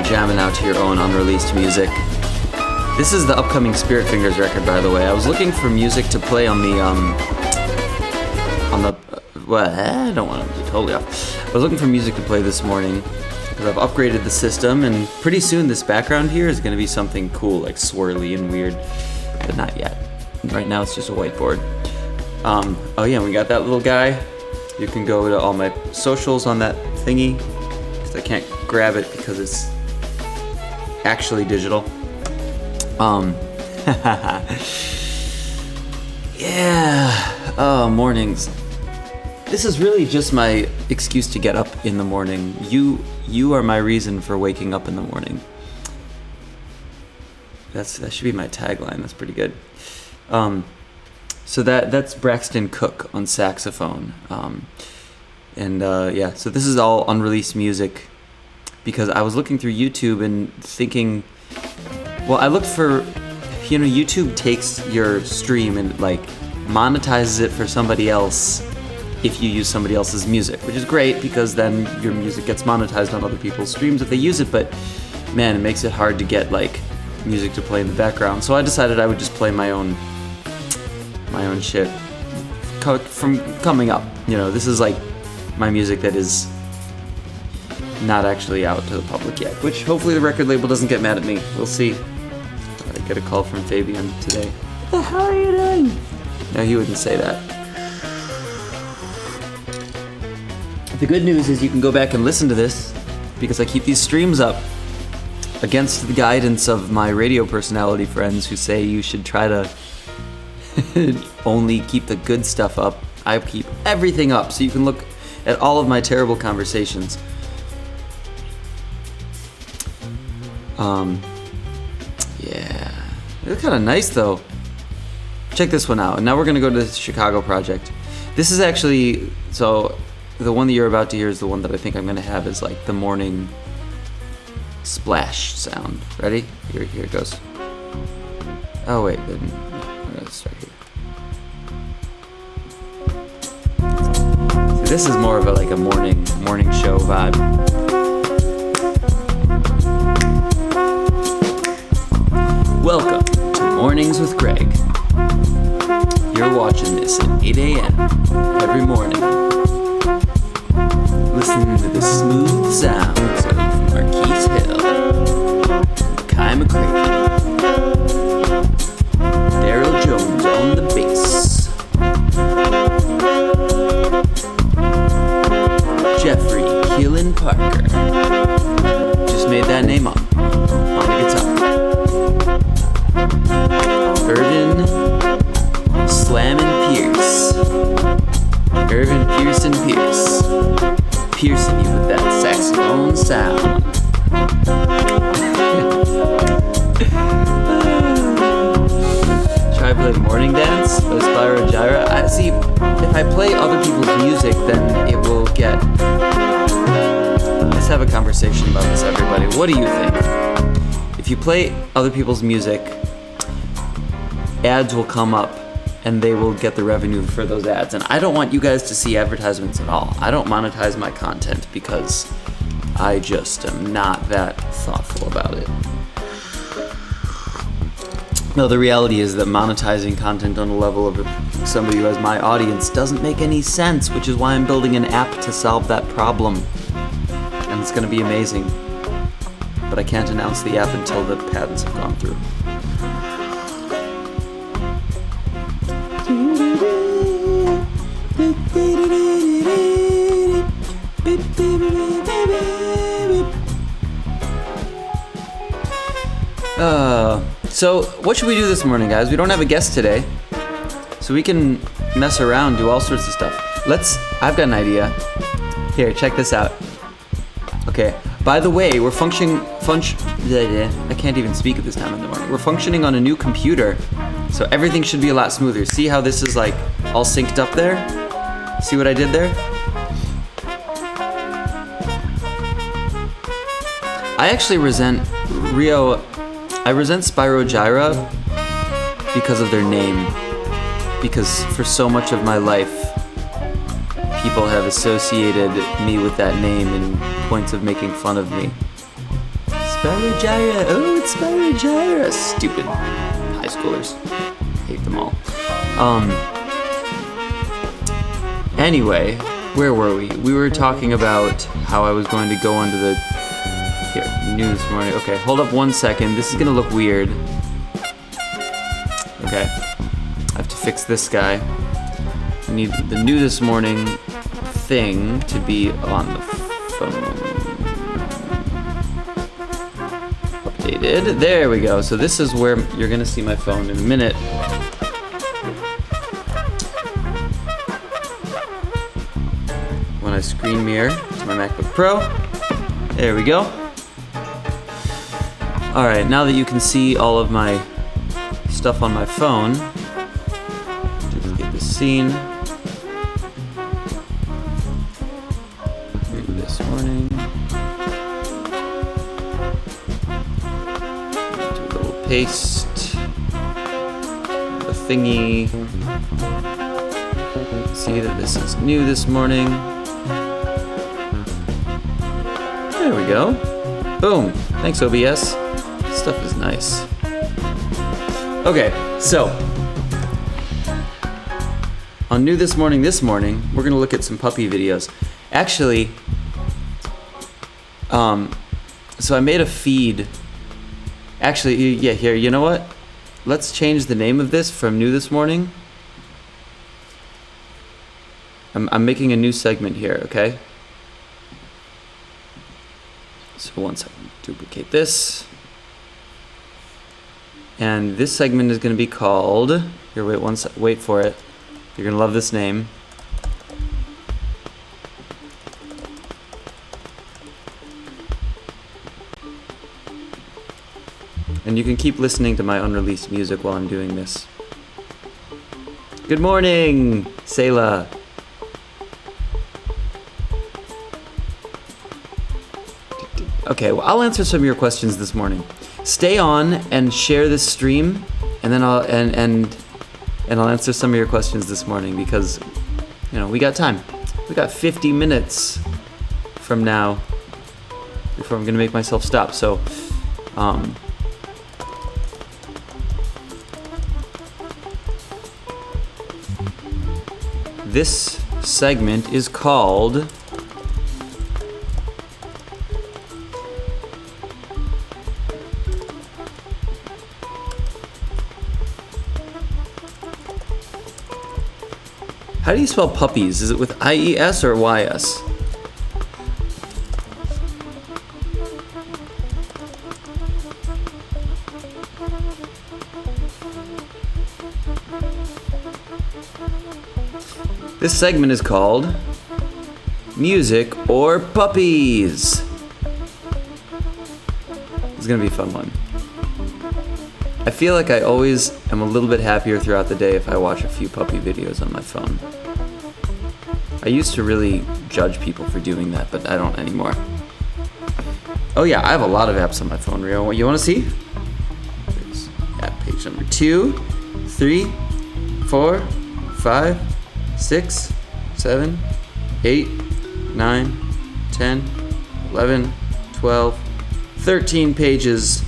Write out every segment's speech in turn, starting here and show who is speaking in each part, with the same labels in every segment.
Speaker 1: jamming out to your own unreleased music. This is the upcoming Spirit Fingers record, by the way. I was looking for music to play on the, well, I don't want to be totally off. I was looking for music to play this morning because I've upgraded the system, and pretty soon this background here is going to be something cool, like swirly and weird, but not yet. Right now it's just a whiteboard. Oh yeah, we got that little guy. You can go to all my socials on that thingy, because I can't grab it because it's actually digital. Yeah, oh, mornings. This is really just my excuse to get up in the morning. You are my reason for waking up in the morning. That should be my tagline. That's pretty good. So that's Braxton Cook on saxophone. Yeah, so this is all unreleased music because I was looking through YouTube and thinking, well, I looked for, YouTube takes your stream and like monetizes it for somebody else if you use somebody else's music, which is great because then your music gets monetized on other people's streams if they use it, but man, it makes it hard to get like music to play in the background. So I decided I would just play my own shit from coming up. This is like my music that is not actually out to the public yet, which hopefully the record label doesn't get mad at me. We'll see. I get a call from Fabian today. What the hell are you doing? No, he wouldn't say that. The good news is you can go back and listen to this because I keep these streams up against the guidance of my radio personality friends who say you should try to only keep the good stuff up. I keep everything up so you can look at all of my terrible conversations. Yeah, it's kind of nice though. Check this one out. And now we're gonna go to the Chicago project. This is actually, so the one that you're about to hear is the one that I think I'm gonna have as like the morning splash sound. Ready? Here it goes. Oh wait, then I'm gonna start here. So this is more of a morning show vibe. Welcome to Mornings with Greg. You're watching this at 8 a.m. every morning. Listening to the smooth sounds of Marquise Hill, Kai McCready, Daryl Jones on the bass, Jeffrey Keelan Parker, just made that name up, on the guitar, Irvin Slammin' Pierce, Irvin Pearson Pierce, piercing you with that saxophone sound. Try play Morning Dance by Spyro Gyra. I see, if I play other people's music, then it will get... Let's have a conversation about this, everybody. What do you think? If you play other people's music, ads will come up and they will get the revenue for those ads. And I don't want you guys to see advertisements at all. I don't monetize my content because I just am not that thoughtful about it. No, the reality is that monetizing content on the level of somebody who has my audience doesn't make any sense, which is why I'm building an app to solve that problem. And it's gonna be amazing. But I can't announce the app until the patents have gone through. So what should we do this morning, guys? We don't have a guest today, so we can mess around, do all sorts of stuff. I've got an idea. Here, check this out. Okay, by the way, we're I can't even speak at this time in the morning. We're functioning on a new computer, so everything should be a lot smoother. See how this is like all synced up there? See what I did there? I actually resent Spyro Gyra because of their name. Because for so much of my life, people have associated me with that name in points of making fun of me. Spider Gyra. Oh, it's Spider Gyra. Stupid high schoolers. Hate them all. Anyway, where were we? We were talking about how I was going to go onto the new this morning. Okay, hold up 1 second. This is gonna look weird. Okay, I have to fix this guy. I need the new this morning thing to be on the phone. Updated. There we go. So this is where you're gonna see my phone in a minute. When I screen mirror to my MacBook Pro. There we go. Alright, now that you can see all of my stuff on my phone, duplicate the scene. Read this morning. Do a little paste. The thingy. See that this is new this morning. There we go. Boom. Thanks, OBS. This stuff is nice. Okay, so on New This Morning, we're gonna look at some puppy videos. Actually, so I made a feed. Actually, yeah, here, you know what? Let's change the name of this from New This Morning. I'm making a new segment here, okay? So 1 second, duplicate this. And this segment is going to be called, here, wait for it. You're going to love this name. And you can keep listening to my unreleased music while I'm doing this. Good morning, Selah. Okay, well, I'll answer some of your questions this morning. Stay on and share this stream, and then I'll answer some of your questions this morning because, you know, we got time. We got 50 minutes from now before I'm gonna make myself stop. So, this segment is called How do you spell puppies? Is it with I-E-S or Y-S? This segment is called Music or Puppies. It's gonna be a fun one. I feel like I always am a little bit happier throughout the day if I watch a few puppy videos on my phone. I used to really judge people for doing that, but I don't anymore. Oh yeah, I have a lot of apps on my phone, Rio. You wanna see? There's app page number 2, 3, 4, 5, 6, 7, 8, 9, 10, 11, 12, 13 pages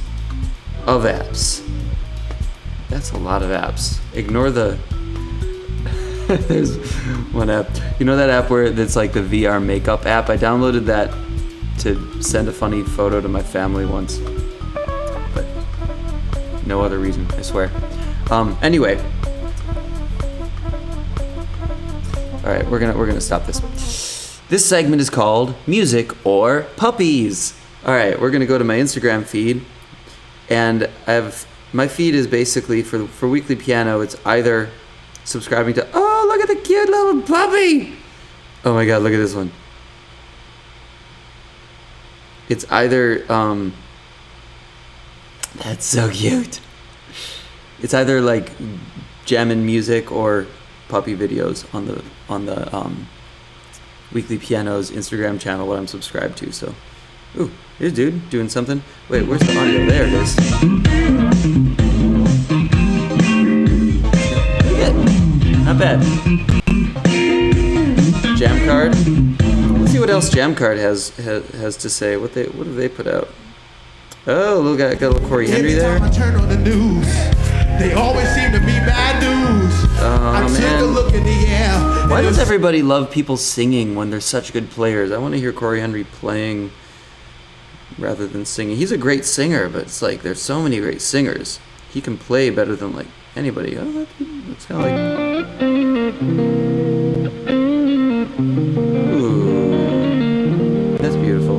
Speaker 1: of apps. That's a lot of apps. Ignore the... There's one app. You know that app where it's like the VR makeup app? I downloaded that to send a funny photo to my family once. But no other reason, I swear. Anyway. Alright, we're gonna stop this. This segment is called Music or Puppies. Alright, we're gonna go to my Instagram feed. And my feed is basically for Weekly Piano, it's either subscribing to, oh, look at the cute little puppy. Oh my God, look at this one. It's either, that's so cute. It's either like jamming music or puppy videos on the Weekly Piano's Instagram channel, what I'm subscribed to. So, ooh, here's dude doing something. Wait, where's the audio? There it is. Not bad. Jam card. Let's see what else Jam card has to say. What have they put out? Oh, look, got a little Corey Henry there.
Speaker 2: Anytime I turn on the news, they always seem to be bad news. I took a look in the air.
Speaker 1: Why does everybody love people singing when they're such good players? I want to hear Corey Henry playing rather than singing. He's a great singer, but it's like there's so many great singers. He can play better than like anybody. Oh, that's kind of like. Ooh, that's beautiful.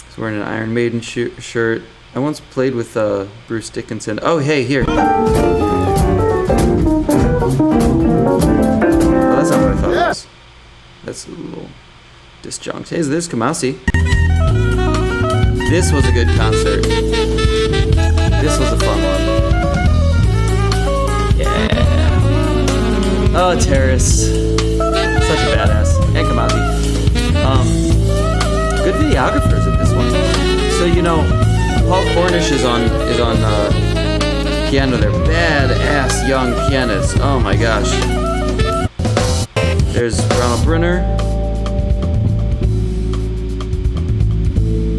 Speaker 1: He's wearing an Iron Maiden shirt. I once played with Bruce Dickinson. Oh, hey, here. Oh, that's not what I thought it was. That's a little disjunct. Hey, there's Kamasi. This was a good concert. This was a fun one. Yeah. Oh, Terrace. Such a badass. And Kamasi. Good videographers at this one. So, you know, Paul Cornish is on piano. They're badass young pianists. Oh my gosh. There's Ronald Brunner.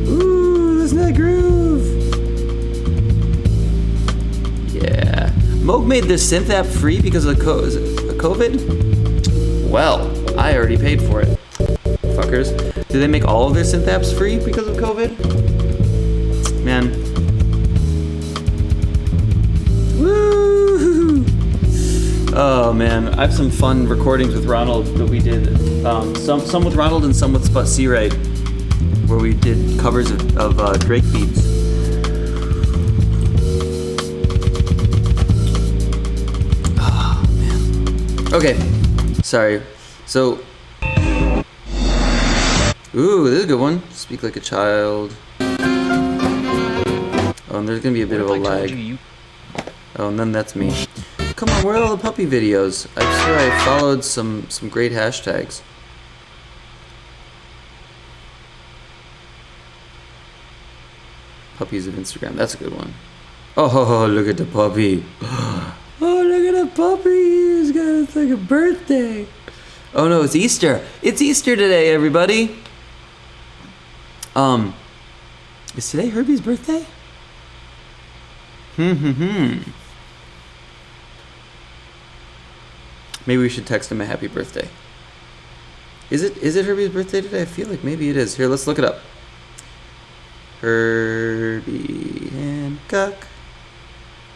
Speaker 1: Ooh, isn't that groove? Yeah. Moog made their synth app free because of COVID? Well, I already paid for it. Fuckers. Do they make all of their synth apps free because of COVID? Man. Woo! Oh man, I have some fun recordings with Ronald that we did. Some with Ronald and some with Sput Seawright, where we did covers of Drake beats. Oh man. Okay, sorry. So, ooh, this is a good one. Speak Like a Child. Oh, and there's gonna be a bit of a lag. Oh, and then that's me. Come on, where are all the puppy videos? I swear I followed some great hashtags. Puppies of Instagram. That's a good one. Oh, look at the puppy. Oh, look at the puppy. It's like a birthday. Oh no, it's Easter. It's Easter today, everybody. Is today Herbie's birthday? Maybe we should text him a happy birthday. Is it Herbie's birthday today? I feel like maybe it is. Here, let's look it up. Herbie Hancock.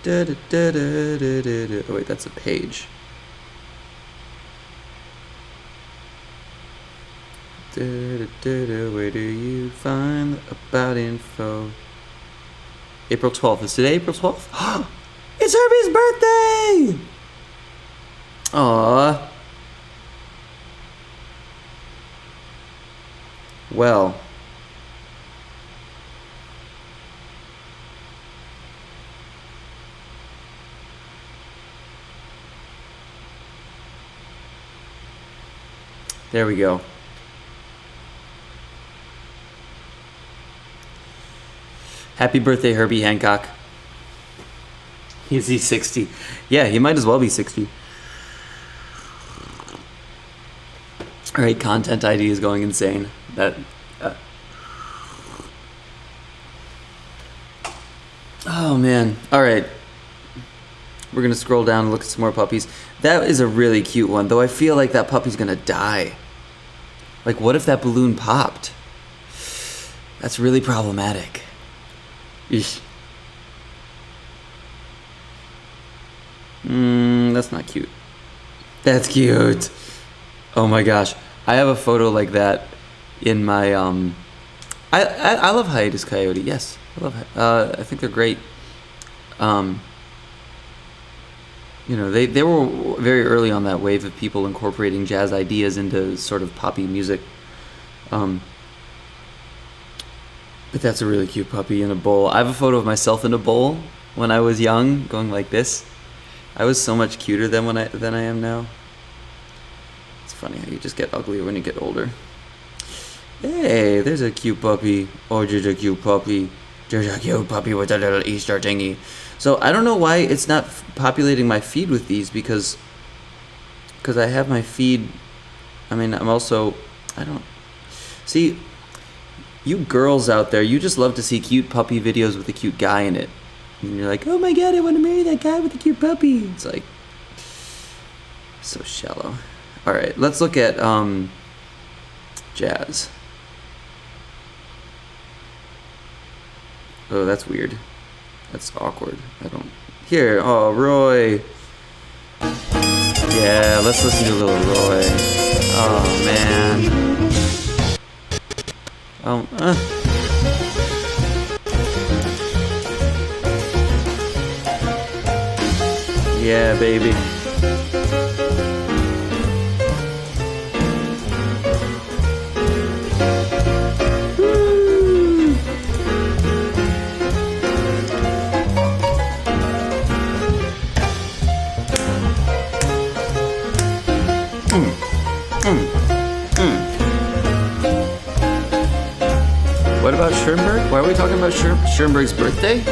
Speaker 1: Da, da, da, da, da, da, da. Oh wait, that's a page. Da, da, da, da. Where do you find about info? April 12th. Is today April 12th? It's Herbie's birthday! Aww. Well. There we go. Happy birthday, Herbie Hancock. Is he 60? Yeah, he might as well be 60. Alright, content ID is going insane. Oh man. Alright. We're gonna scroll down and look at some more puppies. That is a really cute one, though I feel like that puppy's gonna die. Like, what if that balloon popped? That's really problematic. Eesh. That's not cute. That's cute. Oh my gosh. I have a photo like that in my I love Hiatus Coyote. Yes. I love I think they're great. You know, they were very early on that wave of people incorporating jazz ideas into sort of poppy music. But that's a really cute puppy in a bowl. I have a photo of myself in a bowl when I was young, going like this. I was so much cuter than I am now. It's funny how you just get uglier when you get older. Hey, there's a cute puppy. Oh, there's a cute puppy. There's a cute puppy with a little Easter thingy. So I don't know why it's not populating my feed with these, because I have my feed. I mean, I'm also, See, you girls out there, you just love to see cute puppy videos with a cute guy in it. And you're like, oh my god, I want to marry that guy with the cute puppy. It's like, so shallow. Alright, let's look at jazz. Oh, that's weird. That's awkward. I don't... Here, oh, Roy. Yeah, let's listen to a little Roy. Oh, man. Oh, yeah, baby. What about Schoenberg? Why are we talking about Schoenberg's birthday?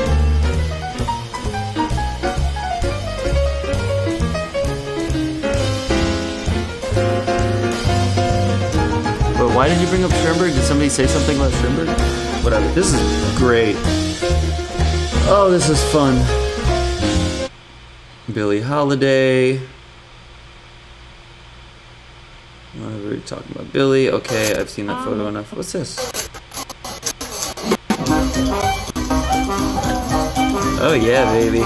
Speaker 1: But why did you bring up Schoenberg? Did somebody say something about Schoenberg? Whatever. This is great. Oh, this is fun. Billie Holiday. What were we talking about? Billie. Okay, I've seen that photo enough. What's this? Oh yeah, baby.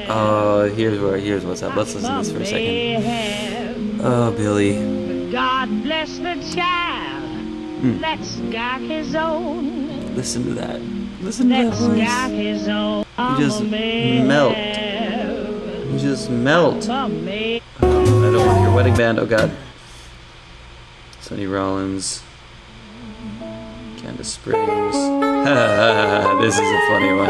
Speaker 1: Oh, here's what's up. Let's listen to this for a second. Oh, Billy.
Speaker 3: God bless the child. Let's got his own.
Speaker 1: Listen to that. Listen to that
Speaker 3: Got
Speaker 1: voice.
Speaker 3: his own.
Speaker 1: You just melt. You just melt. I don't want to hear wedding band. Oh God. Sonny Rollins. Candace Springs. This is a funny one.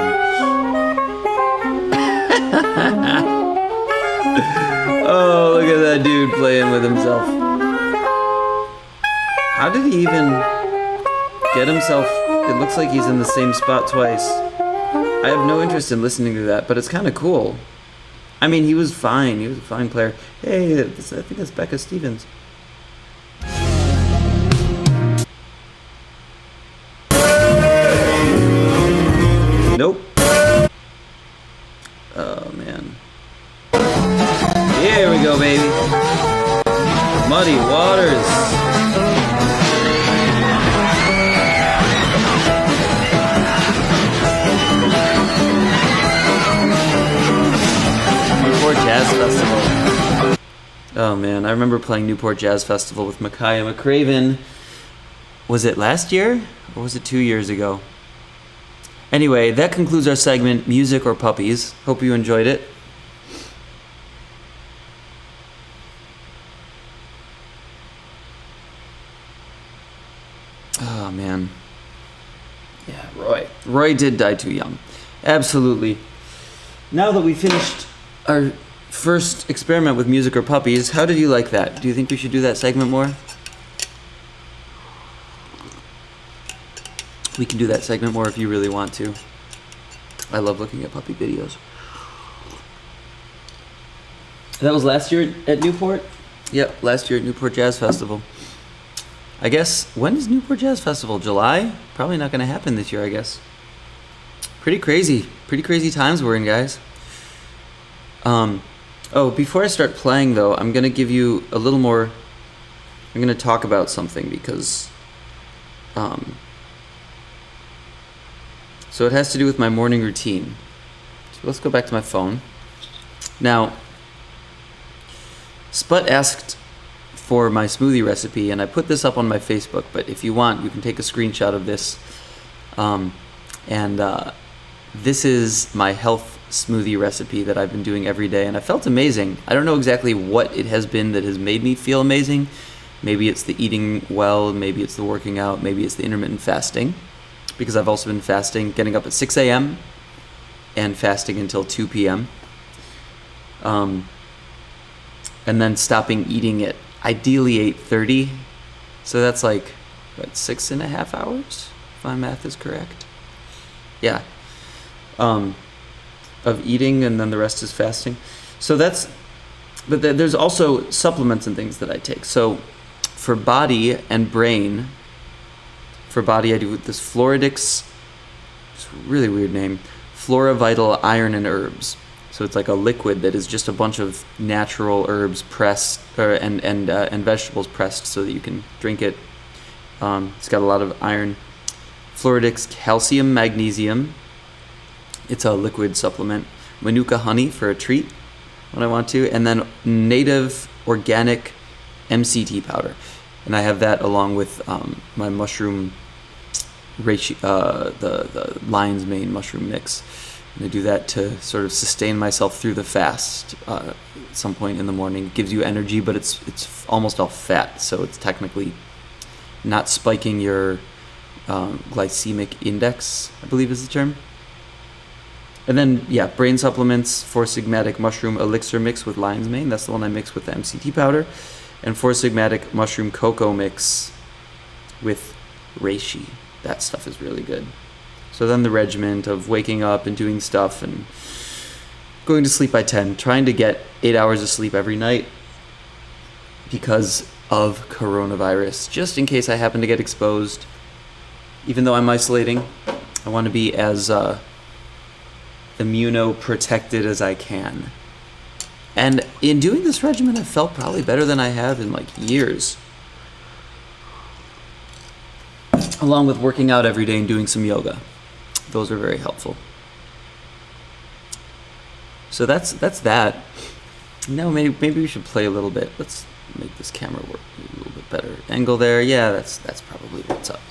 Speaker 1: Oh, look at that dude playing with himself. How did he even get himself? It looks like he's in the same spot twice. I have no interest in listening to that, but it's kind of cool. I mean, he was fine. He was a fine player. Hey, I think that's Becca Stevens. Nope. Oh, man. Here we go, baby. Muddy Waters. Newport Jazz Festival. Oh, man. I remember playing Newport Jazz Festival with Micaiah McCraven. Was it last year? Or was it 2 years ago? Anyway, that concludes our segment, Music or Puppies. Hope you enjoyed it. Oh, man. Yeah, Roy. Roy did die too young. Absolutely. Now that we finished our first experiment with Music or Puppies, how did you like that? Do you think we should do that segment more? We can do that segment more if you really want to. I love looking at puppy videos. That was last year at Newport? Yep, last year at Newport Jazz Festival. I guess, when is Newport Jazz Festival? July? Probably not going to happen this year, I guess. Pretty crazy times we're in, guys. Oh, before I start playing, though, I'm going to give you a little more... I'm going to talk about something because... So it has to do with my morning routine. So let's go back to my phone. Now, Sput asked for my smoothie recipe, and I put this up on my Facebook, but if you want, you can take a screenshot of this. This is my health smoothie recipe that I've been doing every day, and I felt amazing. I don't know exactly what it has been that has made me feel amazing. Maybe it's the eating well, maybe it's the working out, maybe it's the intermittent fasting. Because I've also been fasting, getting up at 6 a.m. and fasting until 2 p.m. And then stopping eating at ideally 8:30. So that's like, what, 6.5 hours? If my math is correct. Yeah. of eating, and then the rest is fasting. So that's, but there's also supplements and things that I take. So for body and brain, for body I do this Floridix, it's a really weird name, Floravital Iron and Herbs. So it's like a liquid that is just a bunch of natural herbs pressed, and vegetables pressed so that you can drink it. It's got a lot of iron. Floridix Calcium Magnesium. It's a liquid supplement. Manuka honey for a treat when I want to. And then native organic MCT powder. And I have that along with my mushroom, the lion's mane mushroom mix. And I do that to sort of sustain myself through the fast at some point in the morning. It gives you energy, but it's almost all fat, so it's technically not spiking your glycemic index, I believe is the term. And then, yeah, brain supplements, 4-sigmatic mushroom elixir mix with lion's mane. That's the one I mix with the MCT powder. And 4-sigmatic mushroom cocoa mix with reishi. That stuff is really good. So then the regimen of waking up and doing stuff and going to sleep by 10, trying to get 8 hours of sleep every night because of coronavirus, just in case I happen to get exposed. Even though I'm isolating, I want to be as immunoprotected as I can. And in doing this regimen, I felt probably better than I have in like years. Along with working out every day and doing some yoga. Those are very helpful. So that's that. Now maybe we should play a little bit. Let's make this camera work a little bit better. Angle there. Yeah, that's probably what's up.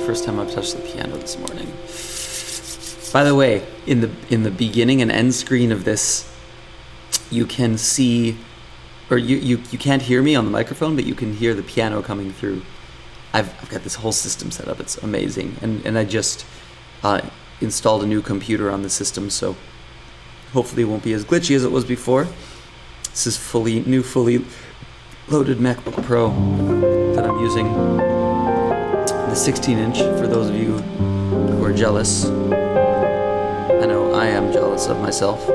Speaker 1: First time I've touched the piano this morning. By the way, in the beginning and end screen of this, you can see, or you can't hear me on the microphone, but you can hear the piano coming through. I've got this whole system set up. It's amazing. And I just installed a new computer on the system, so hopefully it won't be as glitchy as it was before. This is fully loaded MacBook Pro that I'm using. The 16-inch, for those of you who are jealous. I know I am jealous of myself.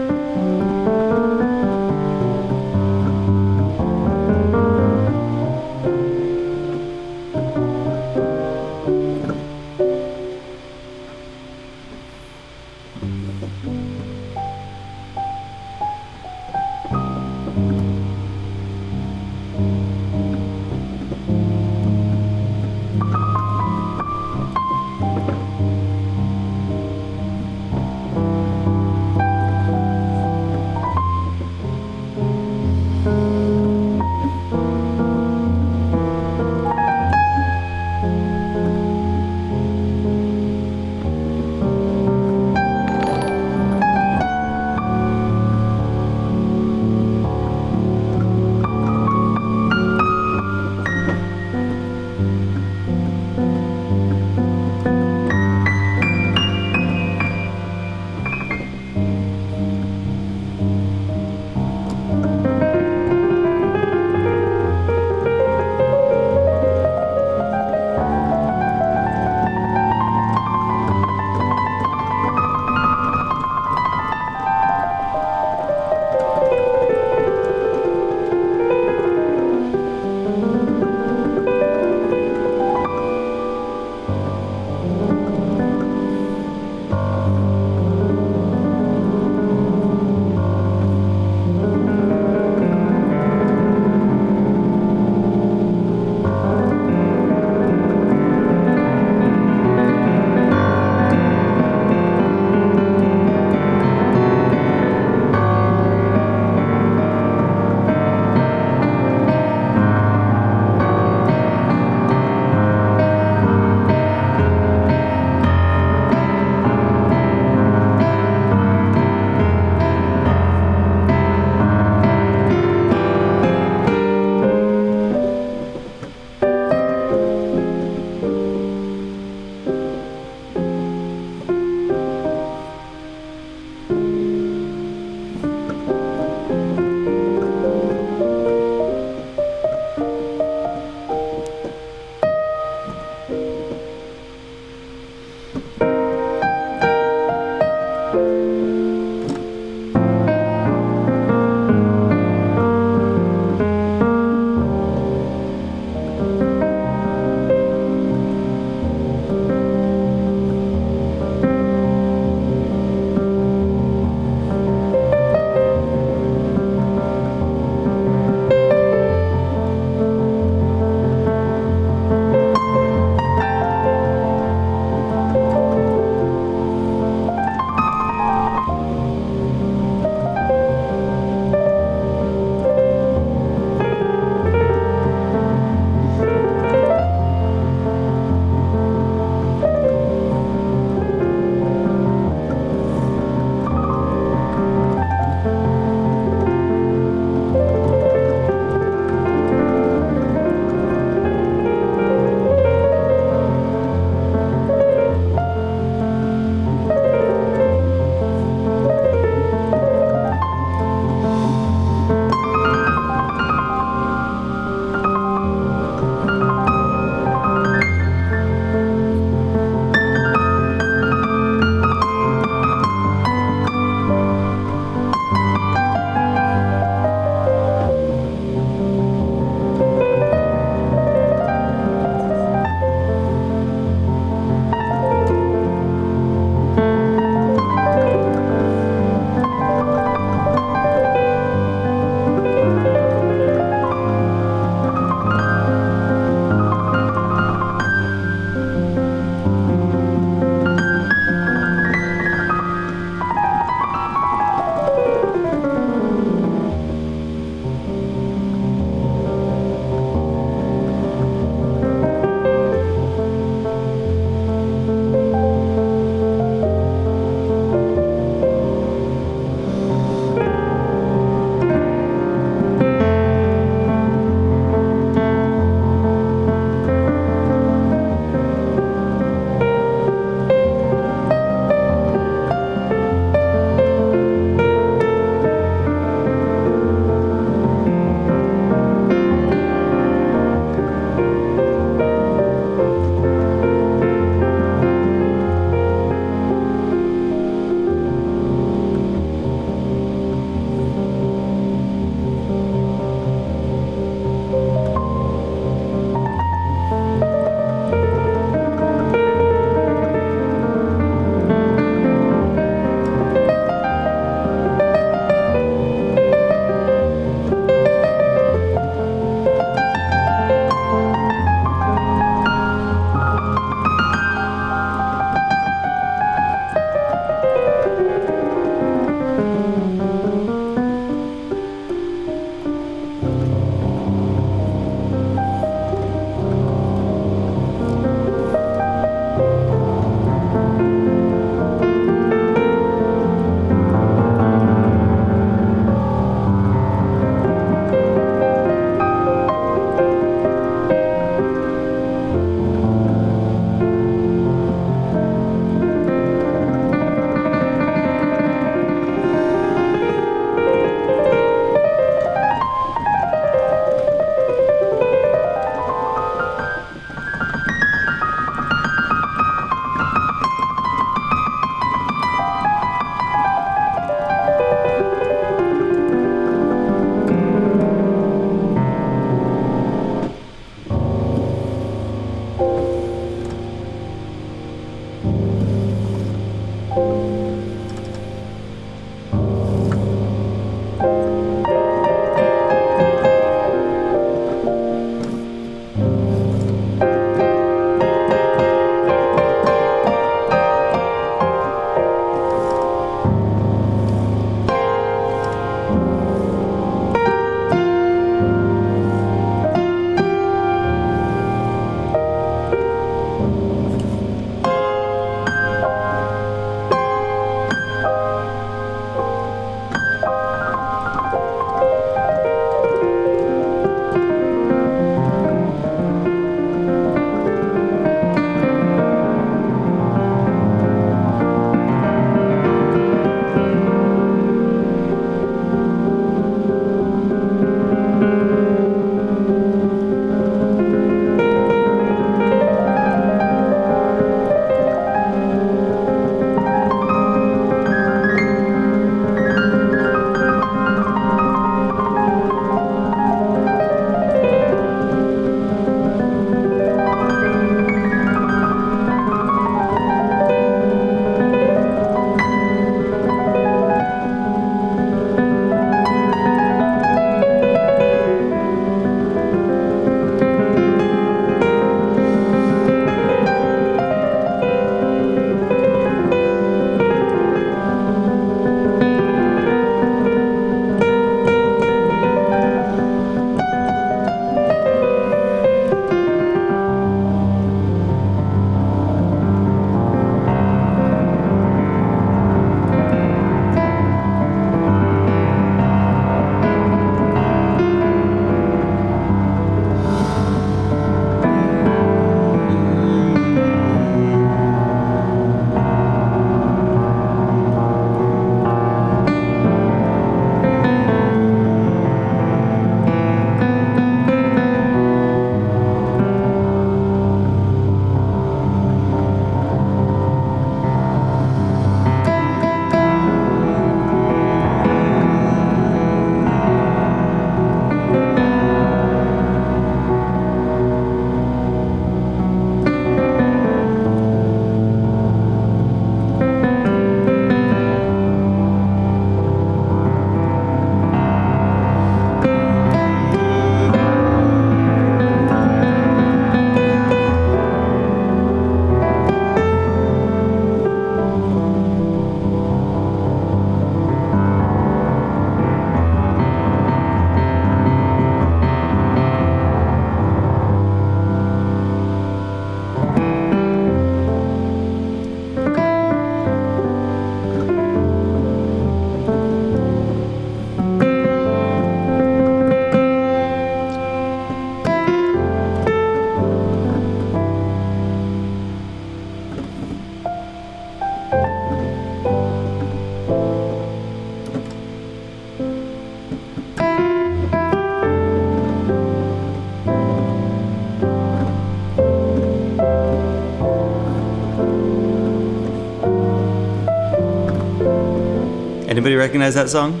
Speaker 1: recognize that song?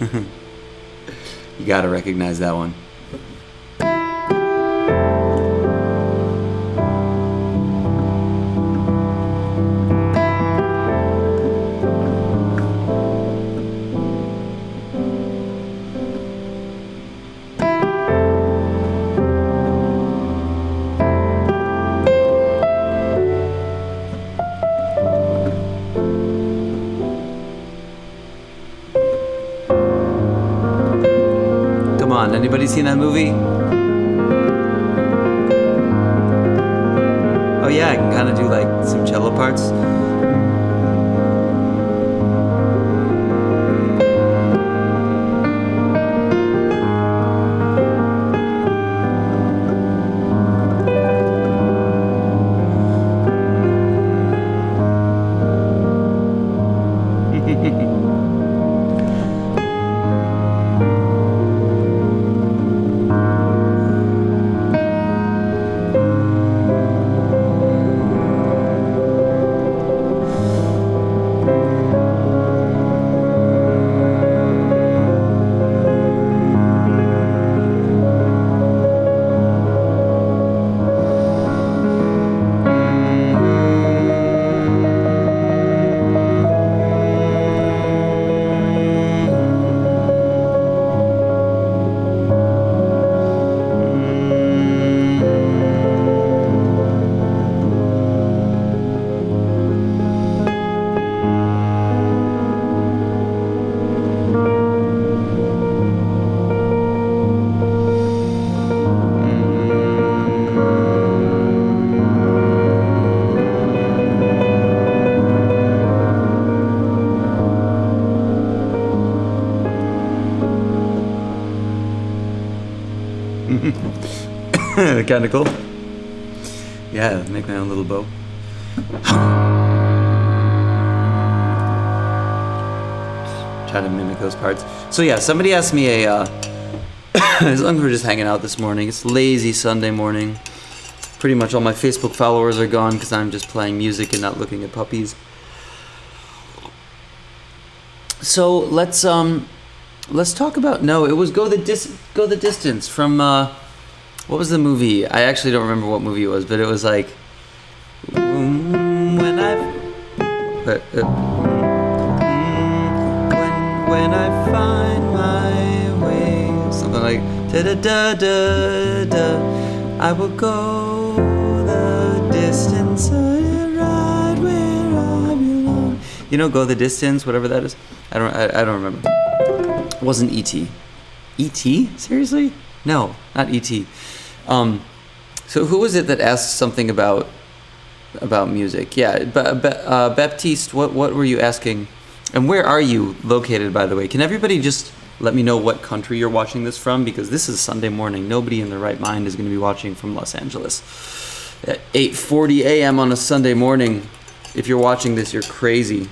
Speaker 1: You gotta recognize that one. Anybody seen that movie? Oh yeah, I can kind of do like some cello parts. Kind of cool. Yeah, make my own little bow. Try to mimic those parts. So yeah, somebody asked me as long as we're just hanging out this morning. It's lazy Sunday morning. Pretty much all my Facebook followers are gone because I'm just playing music and not looking at puppies. So let's talk about it was Go the Distance from what was the movie? I actually don't remember what movie it was, but it was like when I find my way, something like da da da da da. I will go the distance, right where I belong. You know, Go the Distance, whatever that is. I don't remember. It wasn't E.T. E.T.? Seriously? No, not E.T. So who was it that asked something about music? Yeah, Baptiste, what were you asking? And where are you located, by the way? Can everybody just let me know what country you're watching this from? Because this is Sunday morning. Nobody in their right mind is going to be watching from Los Angeles at 8:40 a.m. on a Sunday morning. If you're watching this, you're crazy.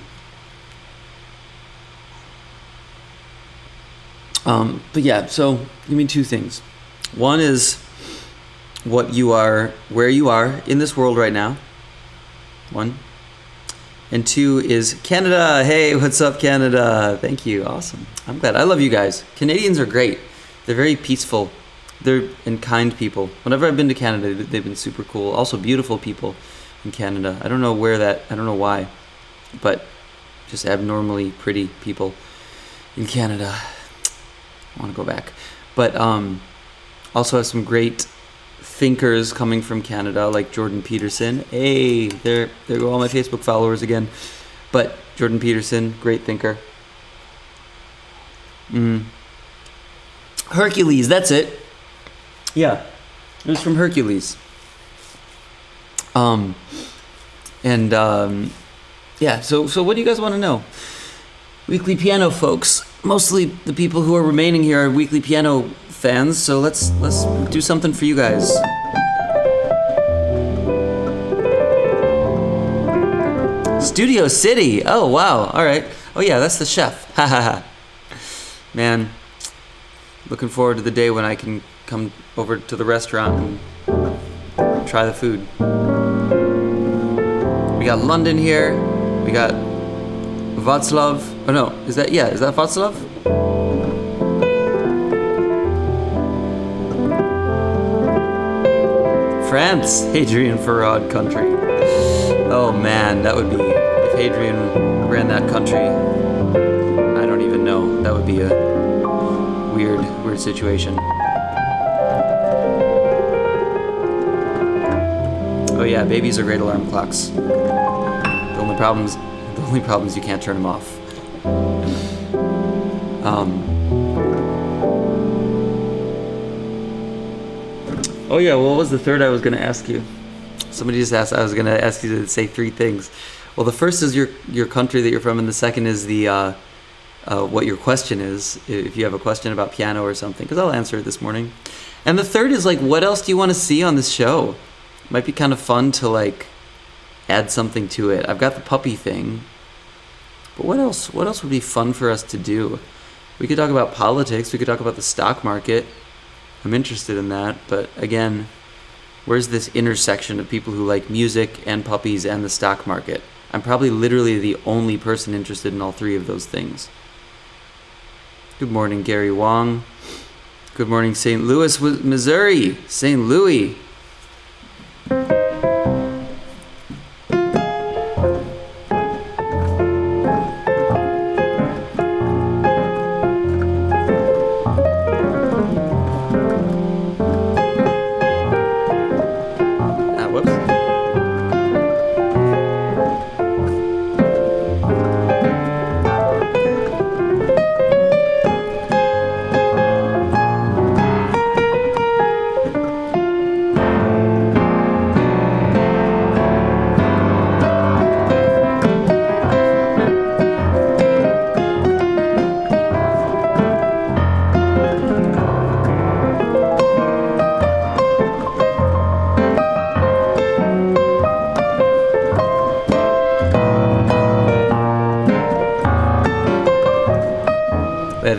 Speaker 1: But yeah, so give me two things. One is where you are in this world right now. One. And two is Canada. Hey, what's up, Canada? Thank you. Awesome. I'm glad. I love you guys. Canadians are great. They're very peaceful. They're and kind people. Whenever I've been to Canada, they've been super cool. Also beautiful people in Canada. I don't know why, but just abnormally pretty people in Canada. I want to go back. But also have some great thinkers coming from Canada, like Jordan Peterson. Hey, there go all my Facebook followers again. But Jordan Peterson, great thinker. Hercules, that's it. Yeah, it was from Hercules. Yeah. So what do you guys want to know? Weekly Piano folks. Mostly the people who are remaining here are Weekly Piano fans, so let's do something for you guys. Studio City. Oh wow. All right. Oh yeah, that's the chef. Ha ha ha. Man, looking forward to the day when I can come over to the restaurant and try the food. We got London here. We got Václav. Oh no, is that Václav? France, Hadrian Farad country. Oh man, that would be, if Hadrian ran that country, I don't even know. That would be a weird situation. Oh yeah, babies are great alarm clocks. The only problem is you can't turn them off. Oh yeah, what was the third I was going to ask you? Somebody just asked. I was going to ask you to say 3 things. Well, the first is your country that you're from, and the second is the what your question is, if you have a question about piano or something, because I'll answer it this morning. And the third is like, what else do you want to see on this show? Might be kind of fun to like add something to it. I've got the puppy thing, but what else would be fun for us to do? We could talk about politics. We could talk about the stock market. I'm interested in that, but again, where's this intersection of people who like music and puppies and the stock market? I'm probably literally the only person interested in all 3 of those things. Good morning, Gary Wong. Good morning, St. Louis, Missouri. St. Louis.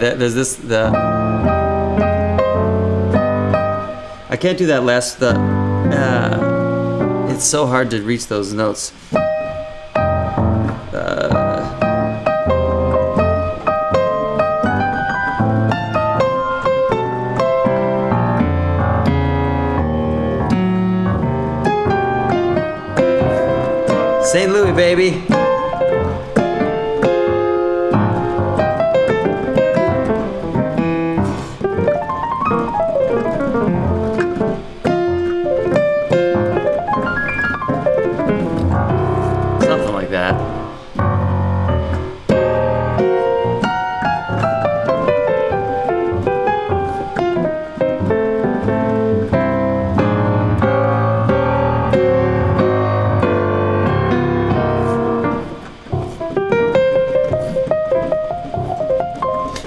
Speaker 1: There's this, I can't do that last, it's so hard to reach those notes. St. Louis, baby.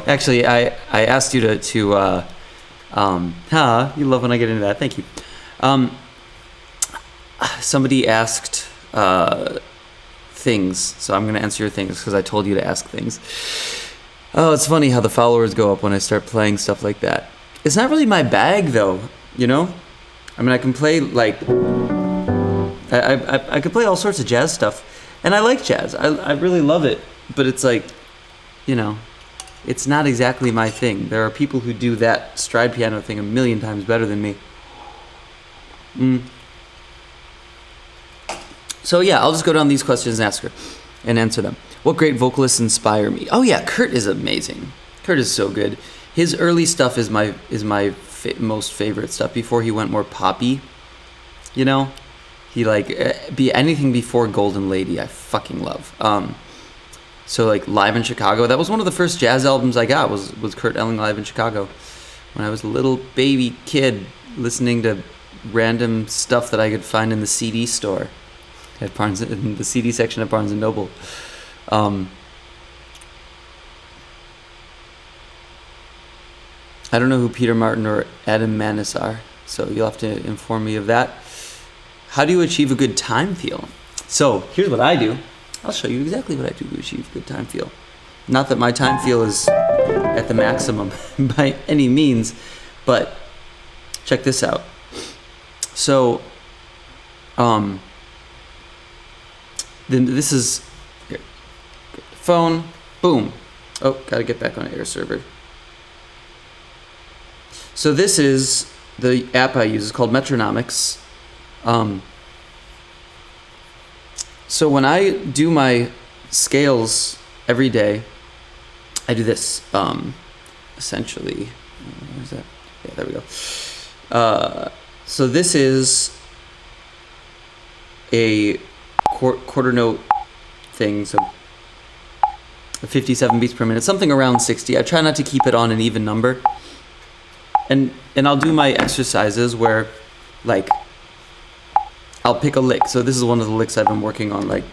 Speaker 1: Actually, I asked you to you love when I get into that. Thank you. Somebody asked things, so I'm going to answer your things because I told you to ask things. Oh, it's funny how the followers go up when I start playing stuff like that. It's not really my bag, though, you know? I mean, I can play, like, I could play all sorts of jazz stuff, and I like jazz. I really love it, but it's like, you know, it's not exactly my thing. There are people who do that stride piano thing a million times better than me. So yeah, I'll just go down these questions and ask her and answer them. What great vocalists inspire me? Oh yeah, Kurt is amazing. Kurt is so good. His early stuff is my most favorite stuff before he went more poppy. You know, he be anything before Golden Lady. I fucking love. So like Live in Chicago, that was one of the first jazz albums I got was Kurt Elling Live in Chicago when I was a little baby kid listening to random stuff that I could find in the CD store at in the CD section at Barnes and Noble. I don't know who Peter Martin or Adam Manis are, so you'll have to inform me of that. How do you achieve a good time feel? So here's what I do. I'll show you exactly what I do to achieve good time feel. Not that my time feel is at the maximum by any means, but check this out. So, then this is here. Phone, Boom. Oh, gotta get back on air server. So this is the app I use. It's called Metronomics. So when I do my scales every day, I do this, essentially. Where's that? Yeah, there we go. So this is a quarter note thing, so 57 beats per minute, something around 60. I try not to keep it on an even number. And I'll do my exercises where, like, I'll pick a lick. So this is one of the licks I've been working on, like.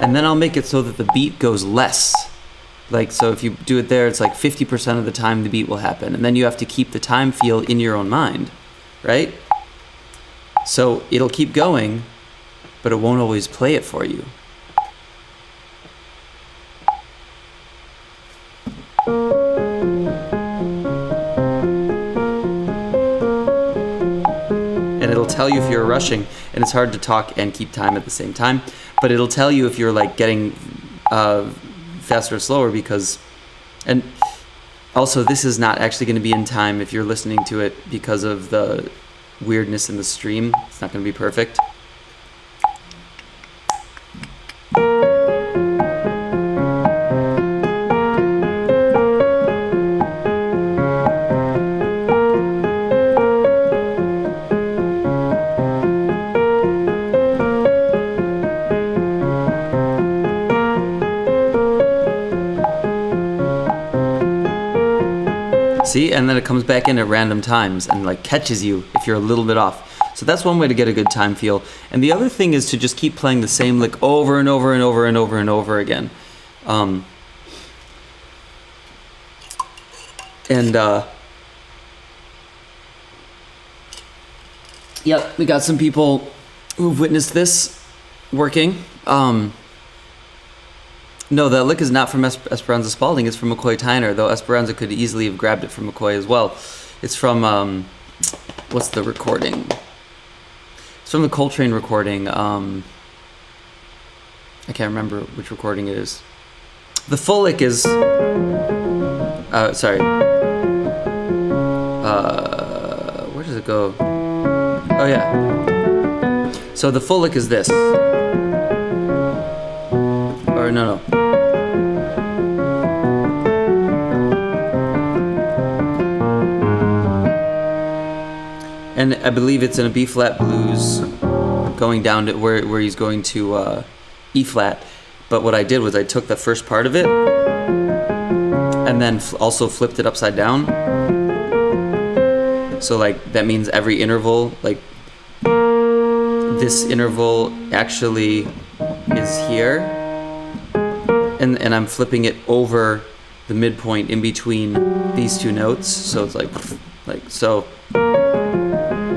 Speaker 1: And then I'll make it so that the beat goes less. Like, so if you do it there, it's like 50% of the time the beat will happen. And then you have to keep the time feel in your own mind, right? So it'll keep going, but it won't always play it for you. And it'll tell you if you're rushing, and it's hard to talk and keep time at the same time, but it'll tell you if you're like getting faster or slower, because, and also this is not actually going to be in time if you're listening to it because of the weirdness in the stream. It's not going to be perfect. See, and then it comes back in at random times and like catches you if you're a little bit off. So that's one way to get a good time feel. And the other thing is to just keep playing the same lick over and over and over and over and over again. Yep, we got some people who've witnessed this working. No, that lick is not from Esperanza Spalding. It's from McCoy Tyner, though Esperanza could easily have grabbed it from McCoy as well. It's from, what's the recording? It's from the Coltrane recording. I can't remember which recording it is. The full lick is, sorry. Where does it go? Oh, yeah. So the full lick is this. Or no. And I believe it's in a B flat blues, going down to where he's going to E flat. But what I did was I took the first part of it and then also flipped it upside down. So like that means every interval, like this interval actually is here. And I'm flipping it over the midpoint in between these two notes. So it's like so.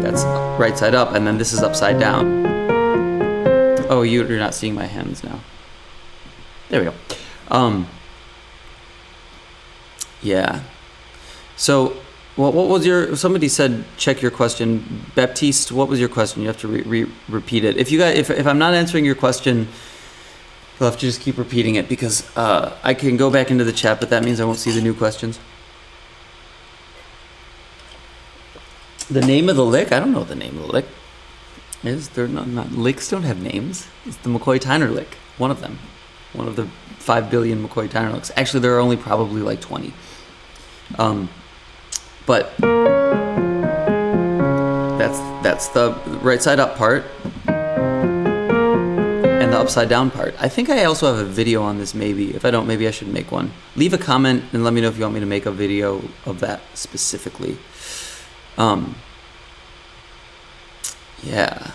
Speaker 1: That's right side up, and then this is upside down. Oh, you're not seeing my hands now. There we go. Yeah. So, what was your? Somebody said check your question, Baptiste. What was your question? You have to repeat it. If you guys, if I'm not answering your question, you'll have to just keep repeating it, because I can go back into the chat, but that means I won't see the new questions. The name of the lick? I don't know what the name of the lick is. They're not licks don't have names. It's the McCoy Tyner lick. One of them. One of the 5 billion McCoy Tyner licks. Actually, there are only probably like 20. But that's the right side up part and the upside down part. I think I also have a video on this, maybe. If I don't, maybe I should make one. Leave a comment and let me know if you want me to make a video of that specifically. Yeah.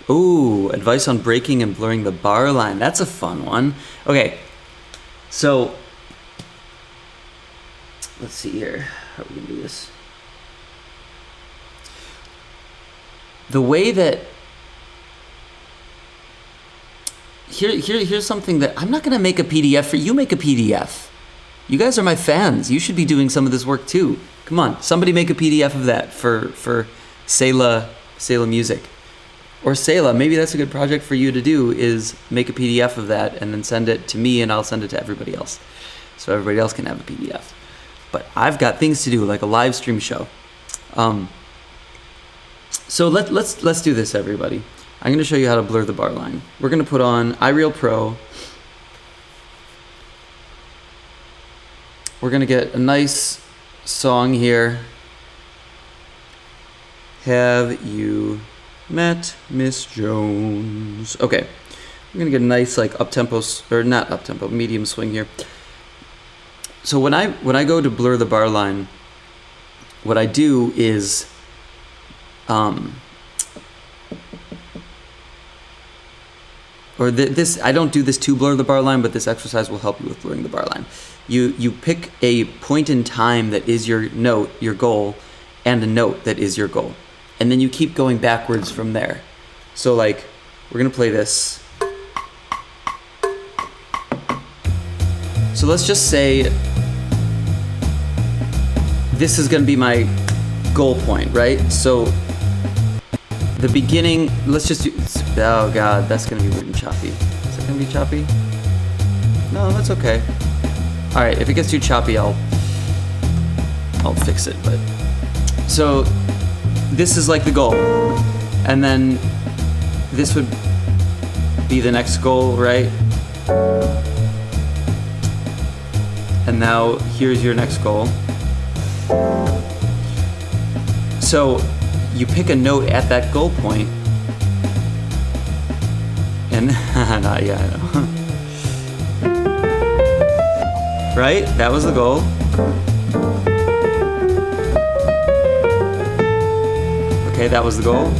Speaker 1: Ooh, advice on breaking and blurring the bar line. That's a fun one. Okay, so let's see here. How are we gonna do this? The way that here's something that I'm not gonna make a PDF for you. Make a PDF. You guys are my fans. You should be doing some of this work too. Come on, somebody make a PDF of that for Selah Music. Or Selah, maybe that's a good project for you to do, is make a PDF of that and then send it to me and I'll send it to everybody else. So everybody else can have a PDF. But I've got things to do, like a live stream show. So let's do this, everybody. I'm going to show you how to blur the bar line. We're going to put on iReal Pro. We're going to get a nice song here. Have you met Miss Jones? Okay. I'm going to get a nice like up-tempo, or not up-tempo, medium swing here. So when I go to blur the bar line, what I do is I don't do this to blur the bar line, but this exercise will help you with blurring the bar line. You pick a point in time that is your note, your goal, and a note that is your goal. And then you keep going backwards from there. So like, we're gonna play this. So let's just say this is gonna be my goal point, right? So the beginning, let's just do, oh God, that's gonna be weird and choppy. Is it gonna be choppy? No, that's okay. All right, if it gets too choppy, I'll fix it, but. So this is like the goal. And then this would be the next goal, right? And now here's your next goal. So you pick a note at that goal point, and yeah, I know. Right? That was the goal. Okay, that was the goal.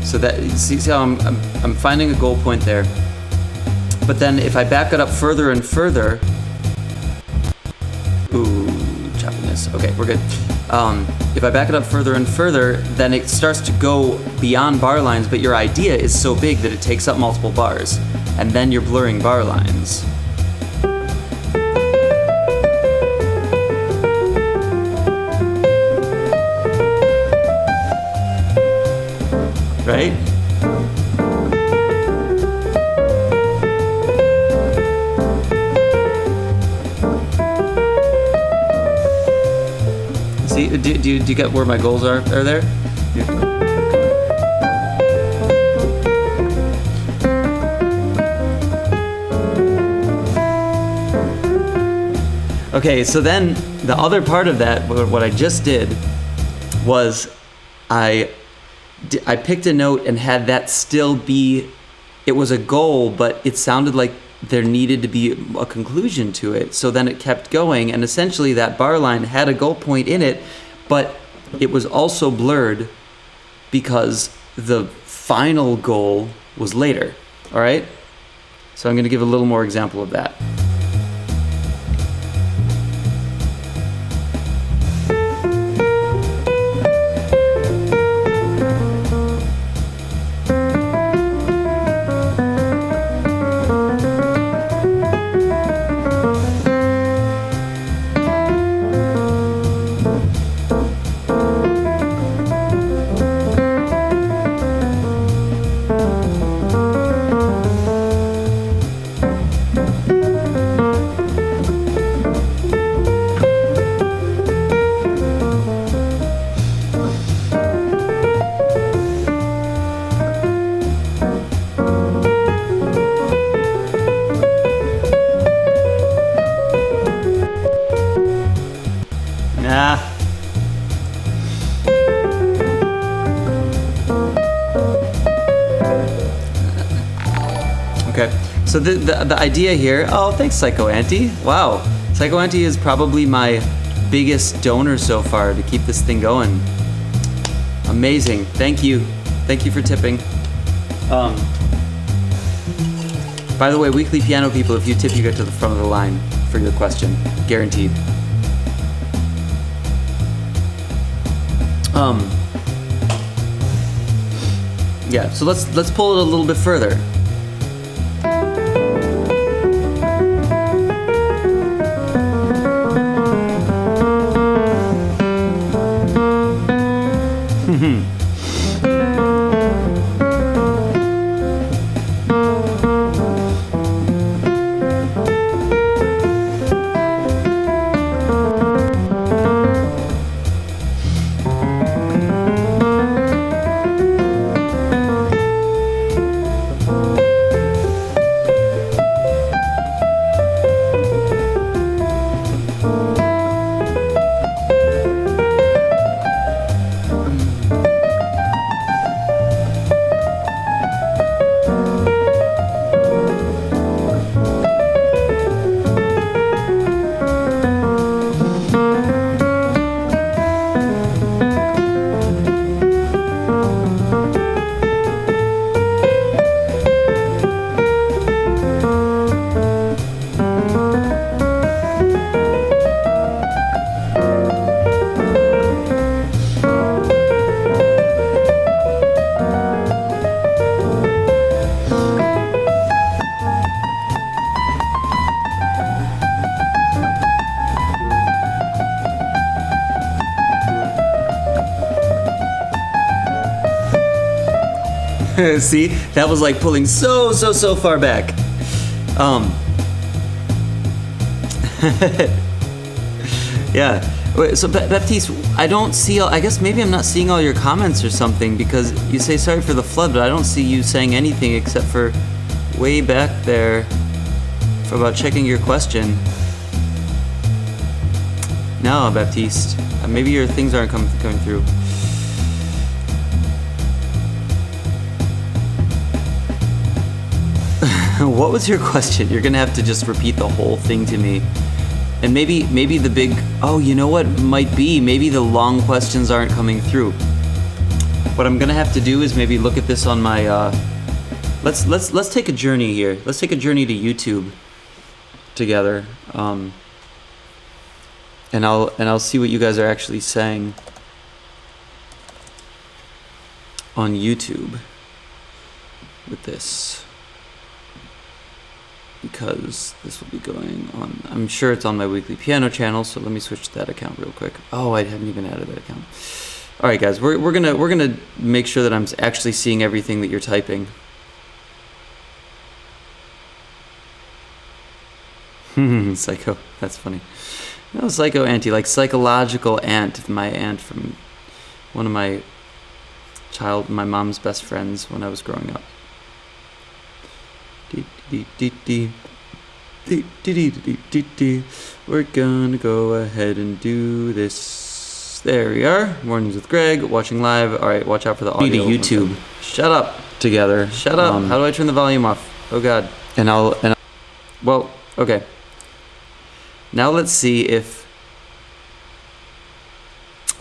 Speaker 1: So that, see how I'm finding a goal point there. But then if I back it up further and further, ooh, choppiness. Okay, we're good. If I back it up further and further, then it starts to go beyond bar lines, but your idea is so big that it takes up multiple bars, and then you're blurring bar lines. Right? See, do you get where my goals are there? Yeah. Okay, so then the other part of that, what I just did, was I picked a note and had that still be, it was a goal, but it sounded like there needed to be a conclusion to it. So then it kept going, and essentially that bar line had a goal point in it, but it was also blurred because the final goal was later. All right? So I'm going to give a little more example of that. Okay, so the idea here, oh, thanks, Psycho Auntie. Wow, Psycho Auntie is probably my biggest donor so far to keep this thing going. Amazing, thank you for tipping. By the way, weekly piano people, if you tip, you get to the front of the line for your question, guaranteed. Yeah, so let's pull it a little bit further. See, that was like pulling so far back. Yeah. Wait, so Baptiste, I don't see I guess maybe I'm not seeing all your comments or something, because you say sorry for the flood, but I don't see you saying anything except for way back there for about checking your question. No, Baptiste. Maybe your things aren't coming through. What was your question? You're gonna have to just repeat the whole thing to me. And maybe the big, oh, you know what might be? Maybe the long questions aren't coming through. What I'm gonna have to do is maybe look at this on my, let's take a journey here. Let's take a journey to YouTube together. And I'll see what you guys are actually saying on YouTube with this. Because this will be going on, I'm sure it's on my weekly piano channel, so let me switch to that account real quick. Oh, I haven't even added that account. All right, guys, we're gonna make sure that I'm actually seeing everything that you're typing. Psycho, that's funny. No, psycho auntie, like psychological aunt, my aunt from one of my mom's best friends when I was growing up. We're gonna go ahead and do this. There we are. Mornings with Greg, watching live. All right, watch out for the audio. YouTube. Shut up. Together. Shut up. How do I turn the volume off? Oh God. Well, okay. Now let's see if.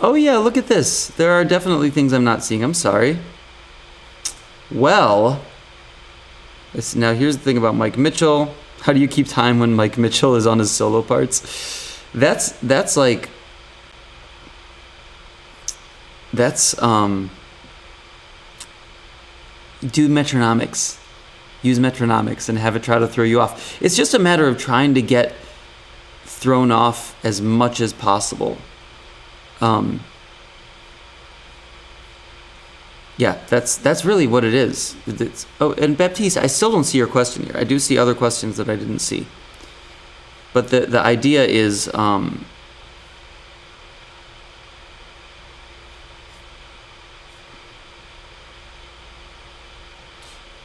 Speaker 1: Oh yeah, look at this. There are definitely things I'm not seeing. I'm sorry. Well. Now here's the thing about Mike Mitchell. How do you keep time when Mike Mitchell is on his solo parts? That's do metronomics. Use metronomics and have it try to throw you off. It's just a matter of trying to get thrown off as much as possible. Yeah, that's really what it is. Oh, and Baptiste, I still don't see your question here. I do see other questions that I didn't see. But the idea is,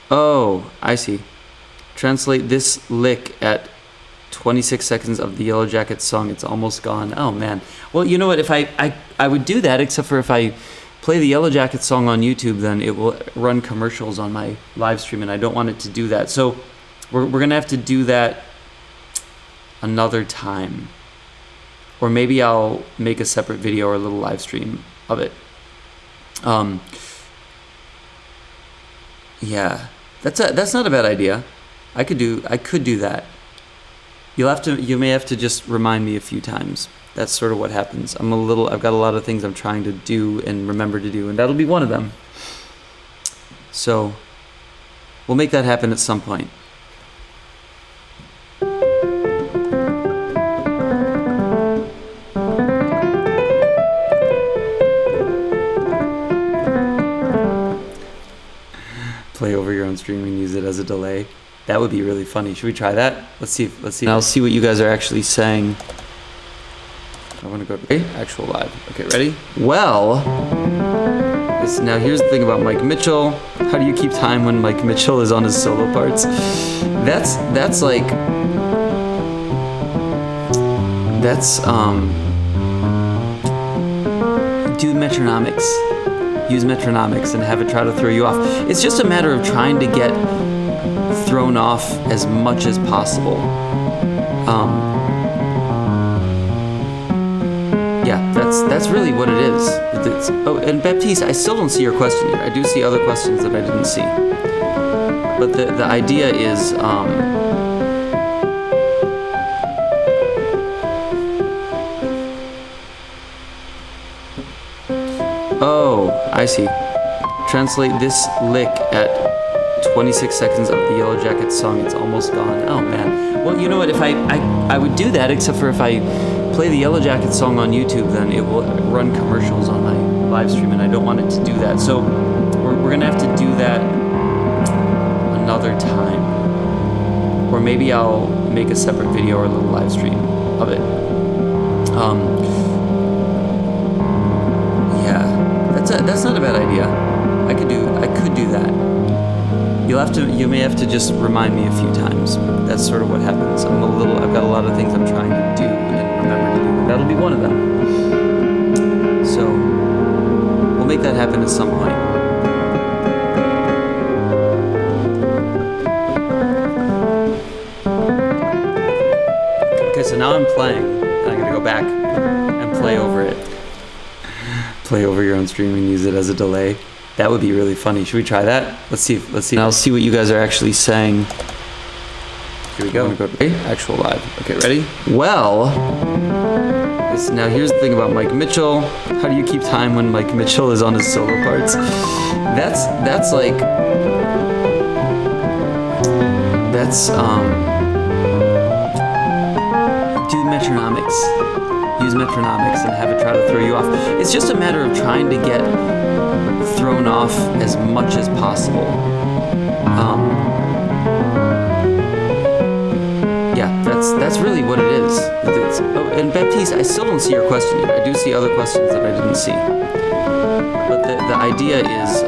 Speaker 1: oh, I see. Translate this lick at 26 seconds of the Yellow Jackets song. It's almost gone. Oh man. Well, you know what? If I would do that, except for if I play the Yellow Jackets song on YouTube, then it will run commercials on my live stream, and I don't want it to do that. So we're gonna have to do that another time, or maybe I'll make a separate video or a little live stream of it. Yeah, that's not a bad idea. I could do that. You may have to just remind me a few times. That's sort of what happens. I've got a lot of things I'm trying to do and remember to do, and that'll be one of them. So we'll make that happen at some point. Play over your own stream and use it as a delay. That would be really funny. Should we try that? Let's see. And I'll see what you guys are actually saying. I want to go to actual live. Okay, ready? Well, now here's the thing about Mike Mitchell. How do you keep time when Mike Mitchell is on his solo parts? That's do metronomics. Use metronomics and have it try to throw you off. It's just a matter of trying to get thrown off as much as possible. Yeah, that's really what it is. Oh, and Baptiste, I still don't see your question here. I do see other questions that I didn't see. But the idea is, oh, I see. Translate this lick at 26 seconds of the Yellow Jackets song. It's almost gone. Oh man. Well, you know what? If I would do that, except for if I play the Yellow Jackets song on YouTube, then it will run commercials on my live stream, and I don't want it to do that. So we're gonna have to do that another time, or maybe I'll make a separate video or a little live stream of it. Yeah, that's not a bad idea. I could do that. You may have to just remind me a few times. That's sort of what happens. I've got a lot of things I'm trying to do and remember to do. That'll be one of them. So we'll make that happen at some point. Okay, so now I'm playing, and I'm gonna go back and play over it. Play over your own stream and use it as a delay. That would be really funny. Should we try that? Let's see. And I'll see what you guys are actually saying. Here we go. I'm gonna go to actual live. Okay, ready? Well, now here's the thing about Mike Mitchell. How do you keep time when Mike Mitchell is on his solo parts? That's do metronomics. Use metronomics and have it try to throw you off. It's just a matter of trying to get thrown off as much as possible. Yeah, that's really what it is. Oh, and Baptiste, I still don't see your question here. I do see other questions that I didn't see. But the idea is,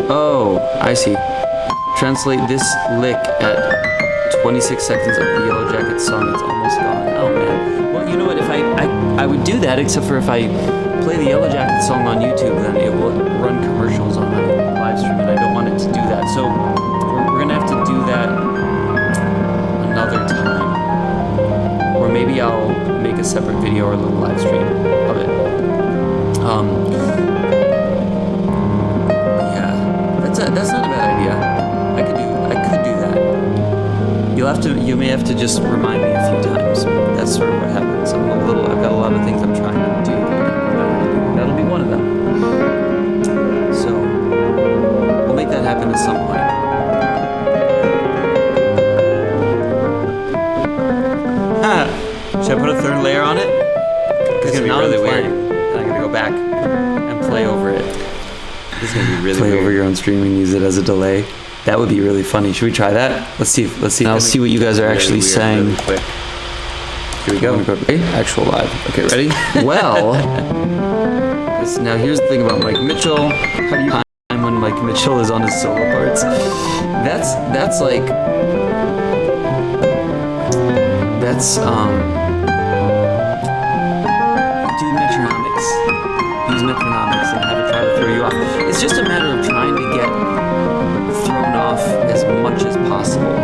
Speaker 1: oh, I see. Translate this lick at 26 seconds of the Yellow Jackets song. It's almost gone. Oh man. Well, you know what? If I would do that, except for if I play the Yellow Jackets song on YouTube, then it will run commercials on my live stream, and I don't want it to do that. So we're gonna have to do that another time, or maybe I'll make a separate video or a little live stream of it. Yeah, that's not a bad idea. I could do that. You may have to just remind me a few times. That's sort of what happens. I've got a lot of things I'm trying to do and remember to do. That'll be one of them. So we'll make that happen at some point. Should I put a third layer on it? Because now I'm playing, and I'm gonna go back and play over it. This is gonna be really weird. Play over your own stream and use it as a delay. That would be really funny. Should we try that? Let's see. And I'll see what you guys are actually saying. Really quick. Here we go. I'm gonna go to actual live. Okay, ready? Well, now here's the thing about Mike Mitchell. How do you time when Mike Mitchell is on his solo parts? That's do metronomics. Use metronomics and have it try to throw you off. It's just a matter of trying to get thrown off as much as possible.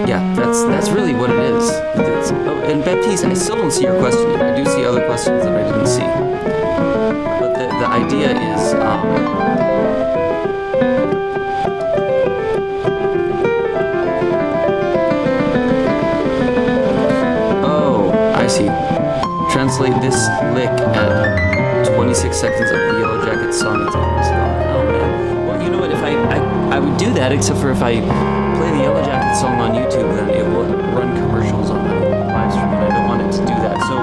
Speaker 1: Yeah, that's really what it is. Oh, and Baptiste, I still don't see your question here. I do see other questions that I didn't see. But the idea is, translate this lick at 26 seconds of the Yellow Jackets song. It's almost gone. Oh man. Well, you know what? If I would do that, except for if I play the Yellow Jackets song on YouTube, then it will run commercials on the live stream, and I don't want it to do that. So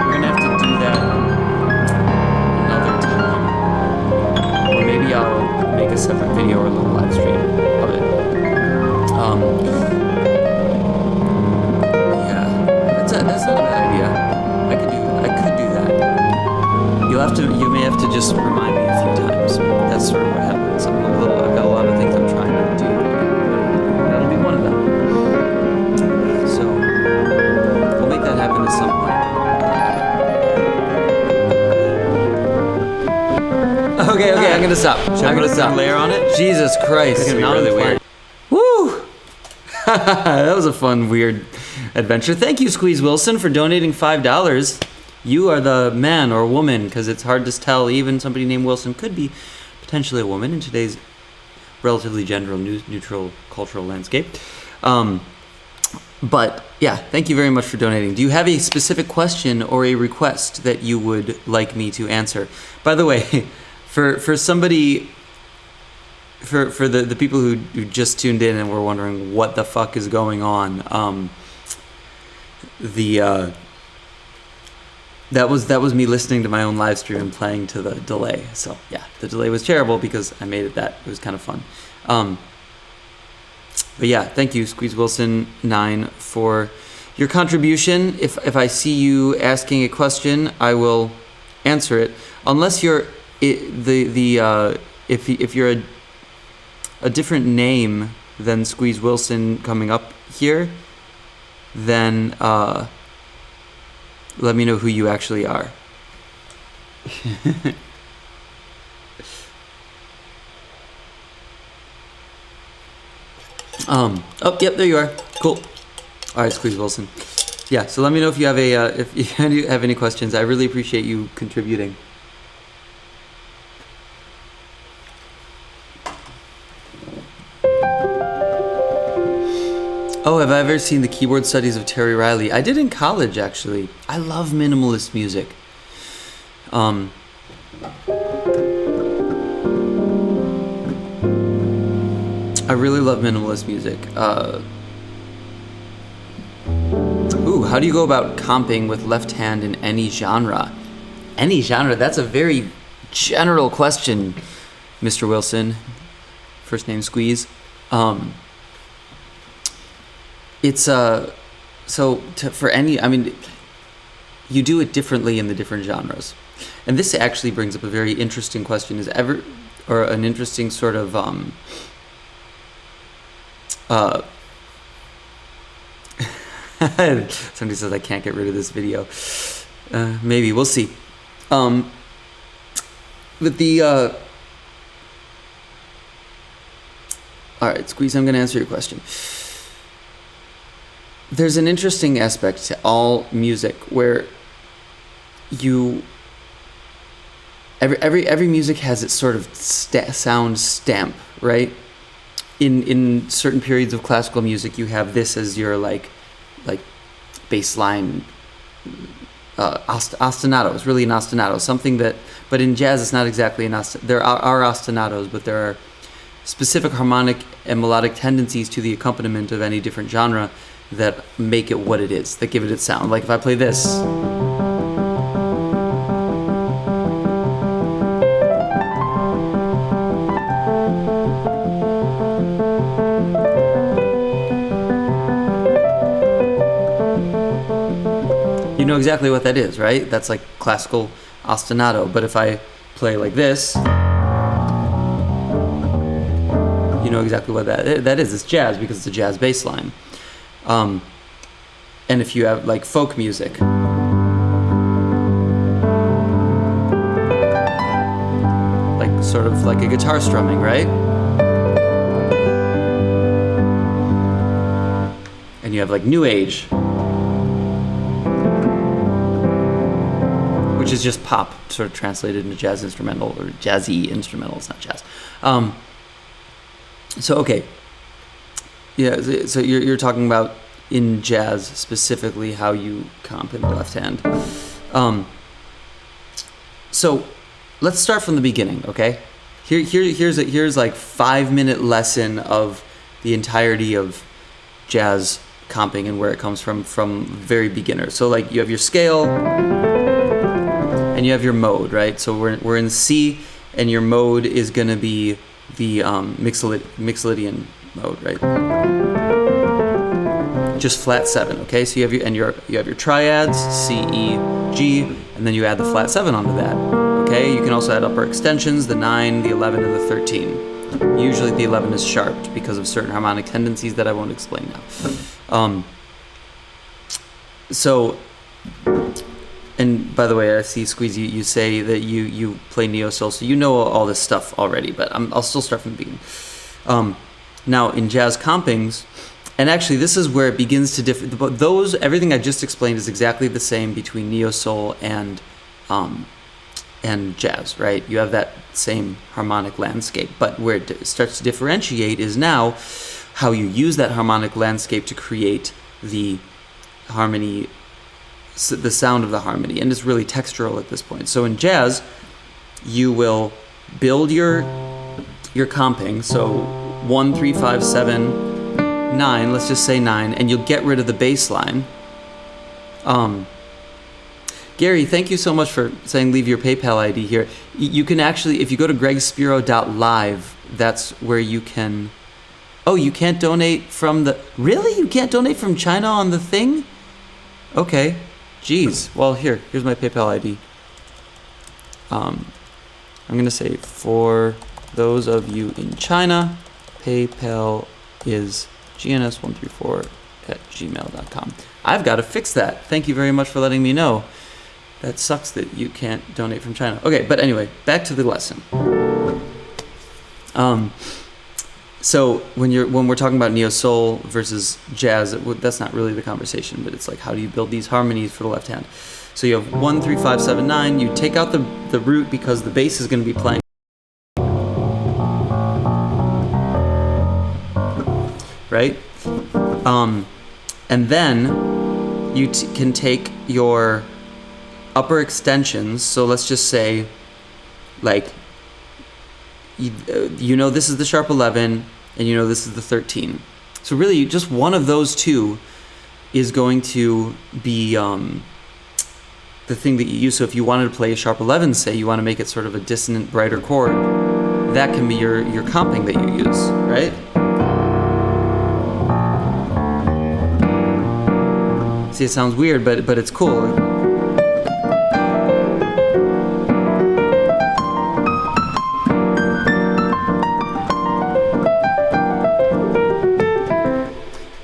Speaker 1: we're gonna have to do that another time, or maybe I'll make a separate video or a little live stream of it. That's not a bad idea. I could do that. You may have to just remind me a few times. That's sort of what happens. I've got a lot of things I'm trying to do. That'll be one of them. So we'll make that happen at some point. Okay, I'm gonna stop. I'm gonna stop.
Speaker 4: Layer on it.
Speaker 1: Jesus Christ.
Speaker 4: It's gonna be really weird.
Speaker 1: Woo! That was a fun, weird adventure. Thank you, Squeeze Wilson, for donating $5. You are the man or woman, because it's hard to tell. Even somebody named Wilson could be potentially a woman in today's relatively gender-neutral cultural landscape. But yeah, thank you very much for donating. Do you have a specific question or a request that you would like me to answer? By the way, for somebody... For the people who just tuned in and were wondering what the fuck is going on, that was me listening to my own live stream and playing to the delay. So yeah, the delay was terrible because I made it that. It was kind of fun. But yeah, thank you, Squeeze Wilson 9, for your contribution. If I see you asking a question, I will answer it. Unless you're if you're a different name than Squeeze Wilson coming up here, then let me know who you actually are. Oh, yep, there you are. Cool. All right, Squeeze Wilson. Yeah, so let me know if you have if you have any questions. I really appreciate you contributing. Oh, have I ever seen the keyboard studies of Terry Riley? I did in college, actually. I love minimalist music. I really love minimalist music. How do you go about comping with left hand in any genre? Any genre? That's a very general question, Mr. Wilson. First name Squeeze. It's for any, I mean, you do it differently in the different genres. And this actually brings up a very interesting question. An interesting sort of somebody says I can't get rid of this video. Maybe, we'll see. But all right, Squeeze, I'm going to answer your question. There's an interesting aspect to all music where every music has its sort of sound stamp, right? In certain periods of classical music, you have this as your like bass line, ostinato. It's really an ostinato, something that. But in jazz, it's not exactly an ostinato. There are ostinatos, but there are specific harmonic and melodic tendencies to the accompaniment of any different genre that make it what it is, that give it its sound. Like if I play this. You know exactly what that is, right? That's like classical ostinato. But if I play like this, you know exactly what that is. It's jazz because it's a jazz bass line. And if you have like folk music, like sort of like a guitar strumming, right? And you have like new age, which is just pop sort of translated into jazz instrumental or jazzy instrumental. It's not jazz. So okay. Yeah, so you're talking about in jazz specifically how you comp in the left hand. So let's start from the beginning, okay? Here's like 5-minute lesson of the entirety of jazz comping and where it comes from very beginner. So like you have your scale and you have your mode, right? So we're in C, and your mode is going to be the Mixolydian mode, right? Just flat 7, okay? So you have your triads, C, E, G, and then you add the flat 7 onto that, okay? You can also add upper extensions, the 9, the 11, and the 13. Usually the 11 is sharped because of certain harmonic tendencies that I won't explain now. And by the way, I see, Squeezy, you say that you play neo soul, so you know all this stuff already, but I'll still start from the beginning. Now, in jazz compings, and actually this is where it begins to differ, but everything I just explained is exactly the same between neo soul and jazz, right? You have that same harmonic landscape, but where it starts to differentiate is now how you use that harmonic landscape to create the harmony, the sound of the harmony, and it's really textural at this point. So in jazz, you will build your comping, so 1, 3, 5, 7, 9, let's just say 9, and you'll get rid of the bass line. Gary, thank you so much for saying leave your PayPal ID here. You can actually, if you go to gregspiro.live, that's where you can... Oh, you can't donate from the... Really? You can't donate from China on the thing? Okay. Jeez. Well, here's my PayPal ID. I'm going to say, for those of you in China, PayPal is gns134@gmail.com. I've got to fix that. Thank you very much for letting me know. That sucks that you can't donate from China. Okay, but anyway, back to the lesson. So when we're talking about neo soul versus jazz, that's not really the conversation, but it's like, how do you build these harmonies for the left hand? So you have 1, 3, 5, 7, 9. You take out the root because the bass is going to be playing. Right? And then you can take your upper extensions. So let's just say, like, you know this is the sharp 11, and you know this is the 13. So really, just one of those two is going to be the thing that you use. So if you wanted to play a sharp 11, say you want to make it sort of a dissonant, brighter chord, that can be your comping that you use, right? See, it sounds weird, but it's cool.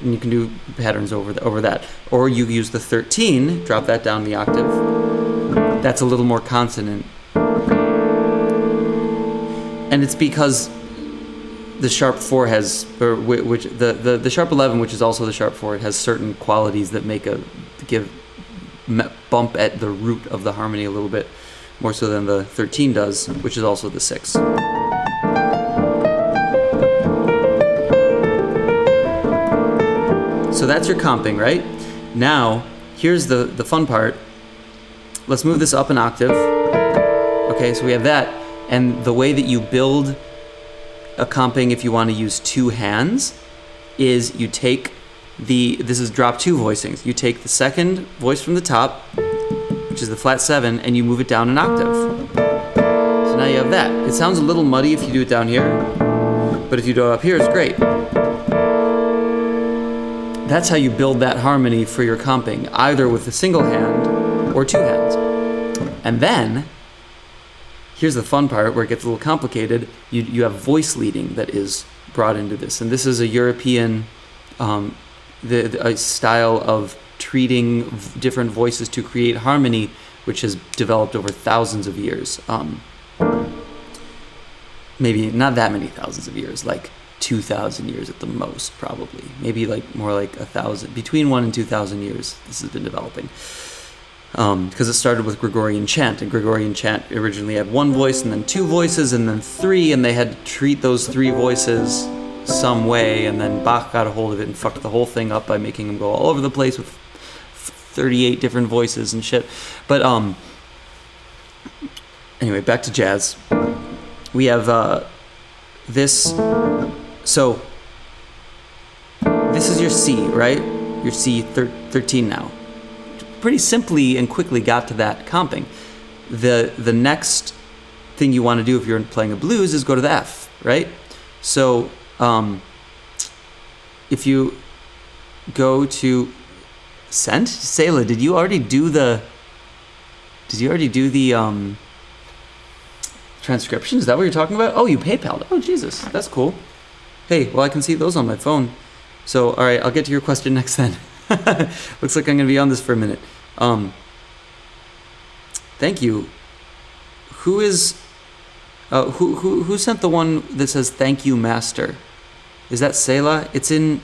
Speaker 1: And you can do patterns over that. Or you use the 13, drop that down the octave. That's a little more consonant. And it's because the sharp 4 has, or which the sharp 11, which is also the sharp 4, it has certain qualities that bump at the root of the harmony a little bit more so than the 13 does, which is also the 6. So that's your comping, right? Now, here's the fun part. Let's move this up an octave. Okay, so we have that. And the way that you build a comping, if you want to use 2 hands, is you take this is drop 2 voicings. You take the second voice from the top, which is the flat 7, and you move it down an octave. So now you have that. It sounds a little muddy if you do it down here, but if you do it up here, it's great. That's how you build that harmony for your comping, either with a single hand or 2 hands. And then, here's the fun part where it gets a little complicated. You have voice leading that is brought into this. And this is a European a style of treating different voices to create harmony, which has developed over thousands of years. Maybe not that many thousands of years, like 2,000 years at the most, probably. Maybe like more like 1,000, between 1,000 and 2,000 years this has been developing. Because it started with Gregorian chant, and Gregorian chant originally had 1 voice and then 2 voices and then 3, and they had to treat those 3 voices some way, and then Bach got a hold of it and fucked the whole thing up by making them go all over the place with 38 different voices and shit. But anyway, back to jazz. We have this. So this is your C, right? Your C 13 now. Pretty simply and quickly got to that comping. The next thing you want to do if you're playing a blues is go to the F, right? So if you go to send, Sayla, did you already do the transcription? Is that what you're talking about? Oh, you PayPal'd. Oh, Jesus, that's cool. Hey, well, I can see those on my phone. So, all right, I'll get to your question next then. Looks like I'm gonna be on this for a minute. Thank you. Who is who sent the one that says thank you, master? Is that Sayla? It's in.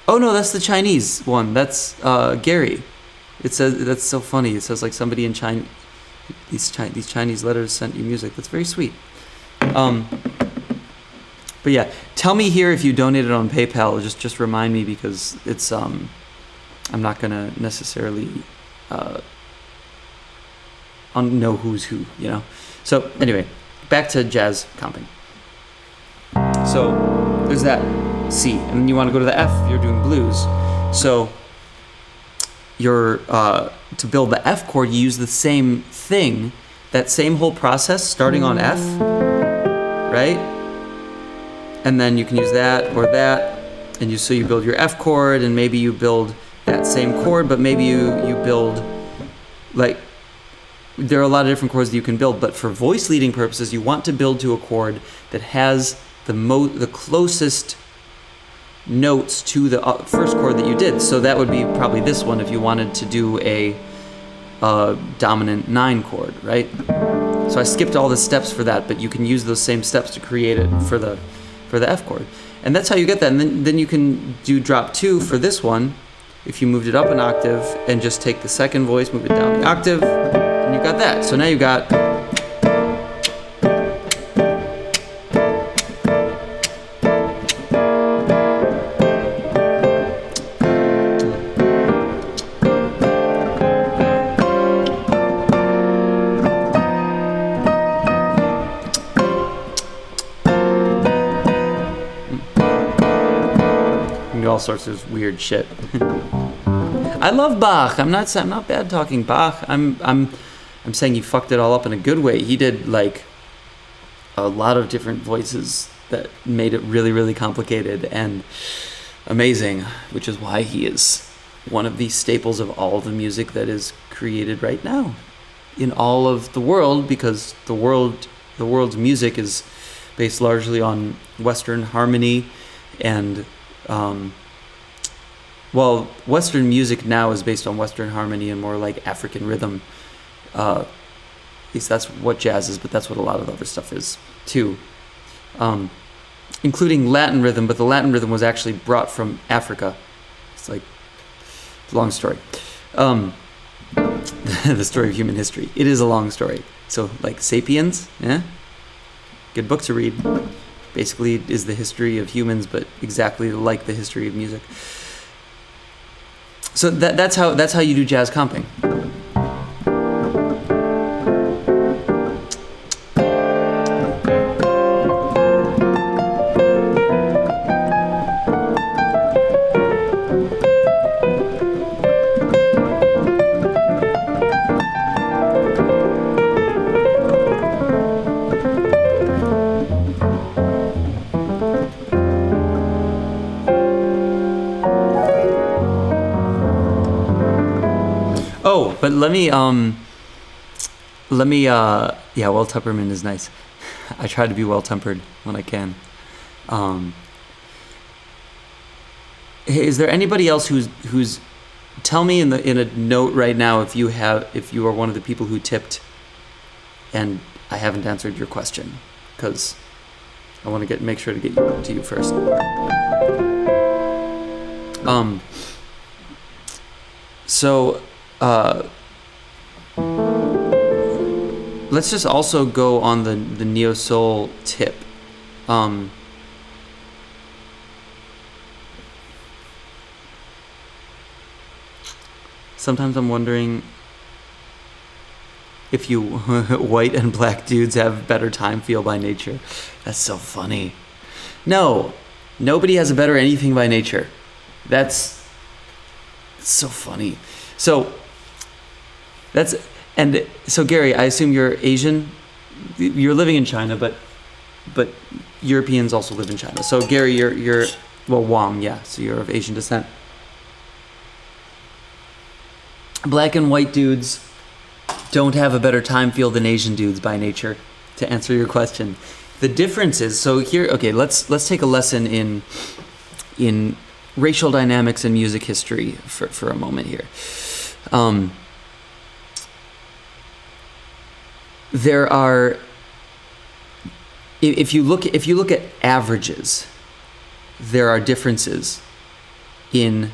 Speaker 1: Oh no, that's the Chinese one. That's Gary. It says, that's so funny. It says like somebody in China. These Chinese letters sent you music. That's very sweet. But yeah, tell me here if you donated on PayPal. Just remind me, because it's I'm not gonna necessarily know who's who, you know. So anyway, back to jazz comping. So there's that C, and then you want to go to the F if you're doing blues. So you're to build the F chord, you use the same thing, that same whole process, starting on F, right? And then you can use that or that, and so you build your F chord, and maybe you build that same chord, but maybe you build, like, there are a lot of different chords that you can build, but for voice leading purposes, you want to build to a chord that has the closest notes to the first chord that you did. So that would be probably this one if you wanted to do a dominant 9 chord, right? So I skipped all the steps for that, but you can use those same steps to create it for the F chord. And that's how you get that. And then you can do drop 2 for this one if you moved it up an octave and just take the second voice, move it down the octave, and you got that. So now you got all sorts of weird shit. I love Bach. I'm not bad talking Bach. I'm saying he fucked it all up in a good way. He did like a lot of different voices that made it really, really complicated and amazing, which is why he is one of the staples of all the music that is created right now in all of the world, because the world's music is based largely on Western harmony and Western music now is based on Western harmony and more like African rhythm. At least that's what jazz is, but that's what a lot of the other stuff is too. Including Latin rhythm, but the Latin rhythm was actually brought from Africa. It's like a long story. The story of human history. It is a long story. So like Sapiens, yeah? Good book to read. Basically is the history of humans, but exactly like the history of music. So that's how you do jazz comping. Oh, but let me yeah, well-temperament is nice. I try to be well-tempered when I can. Hey, is there anybody else who's tell me in a note right now if you are one of the people who tipped and I haven't answered your question, because I want to make sure to get to you first. So let's just also go on the neo soul tip. Sometimes I'm wondering if you white and black dudes have better time feel by nature. That's so funny. No, nobody has a better anything by nature. That's so funny. So Gary, I assume you're Asian. You're living in China, but Europeans also live in China. So Gary, you're Wang, yeah. So you're of Asian descent. Black and white dudes don't have a better time feel than Asian dudes by nature, to answer your question. The difference is, so here, okay, let's take a lesson in racial dynamics and music history for a moment here. There are, if you look at averages, there are differences in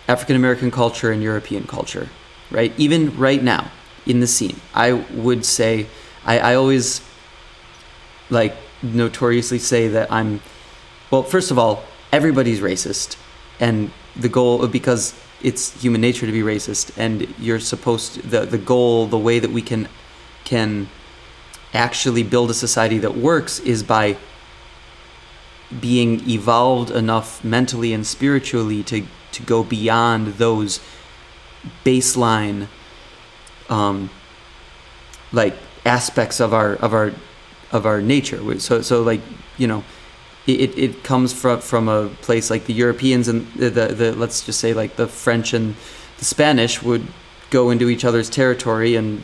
Speaker 1: African American culture and European culture, right? Even right now in the scene, I would say, I always like notoriously say that well, first of all, everybody's racist, and the goal, because it's human nature to be racist, and you're supposed to, the goal, the way that we can actually build a society that works is by being evolved enough mentally and spiritually to go beyond those baseline like aspects of our nature. So like, you know, it comes from a place like the Europeans and the let's just say like the French and the Spanish would go into each other's territory and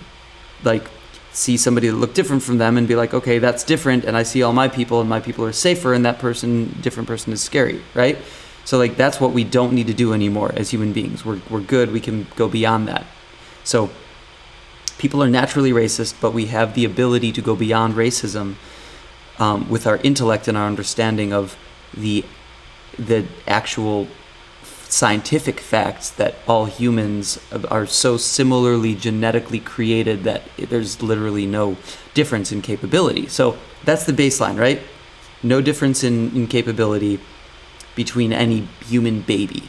Speaker 1: like see somebody that looked different from them and be like, okay, that's different, and I see all my people, and my people are safer, and that different person is scary, right? So like that's what we don't need to do anymore as human beings. We're good. We can go beyond that. So people are naturally racist, but we have the ability to go beyond racism with our intellect and our understanding of the actual scientific facts that all humans are so similarly genetically created that there's literally no difference in capability. So that's the baseline, right? No difference in capability between any human baby.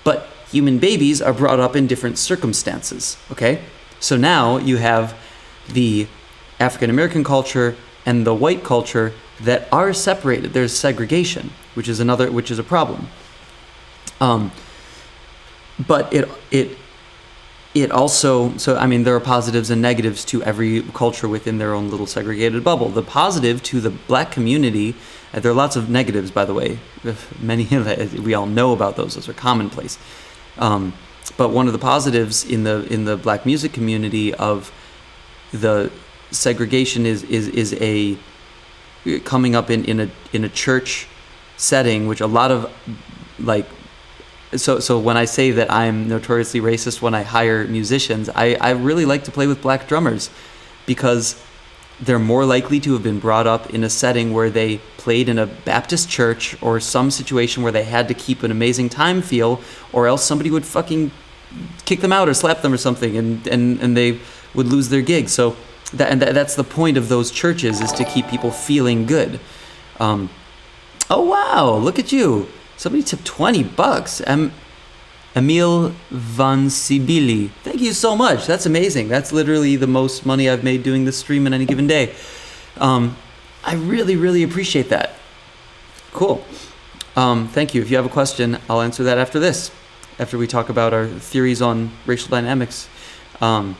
Speaker 1: But human babies are brought up in different circumstances, okay? So now you have the African American culture and the white culture that are separated. There's segregation, which is a problem. But it also, so I mean, there are positives and negatives to every culture within their own little segregated bubble. The positive to the black community, there are lots of negatives, by the way. Many, we all know about those. Those are commonplace. But one of the positives in the black music community of the segregation is a coming up in a church setting, which a lot of like. So when I say that I'm notoriously racist when I hire musicians, I really like to play with black drummers because they're more likely to have been brought up in a setting where they played in a Baptist church or some situation where they had to keep an amazing time feel, or else somebody would fucking kick them out or slap them or something, and they would lose their gig. So that's the point of those churches, is to keep people feeling good. Oh wow, look at you. Somebody tipped $20. Emil Van Sibili. Thank you so much. That's amazing. That's literally the most money I've made doing this stream in any given day. I really, really appreciate that. Cool. Thank you. If you have a question, I'll answer that after this, after we talk about our theories on racial dynamics. So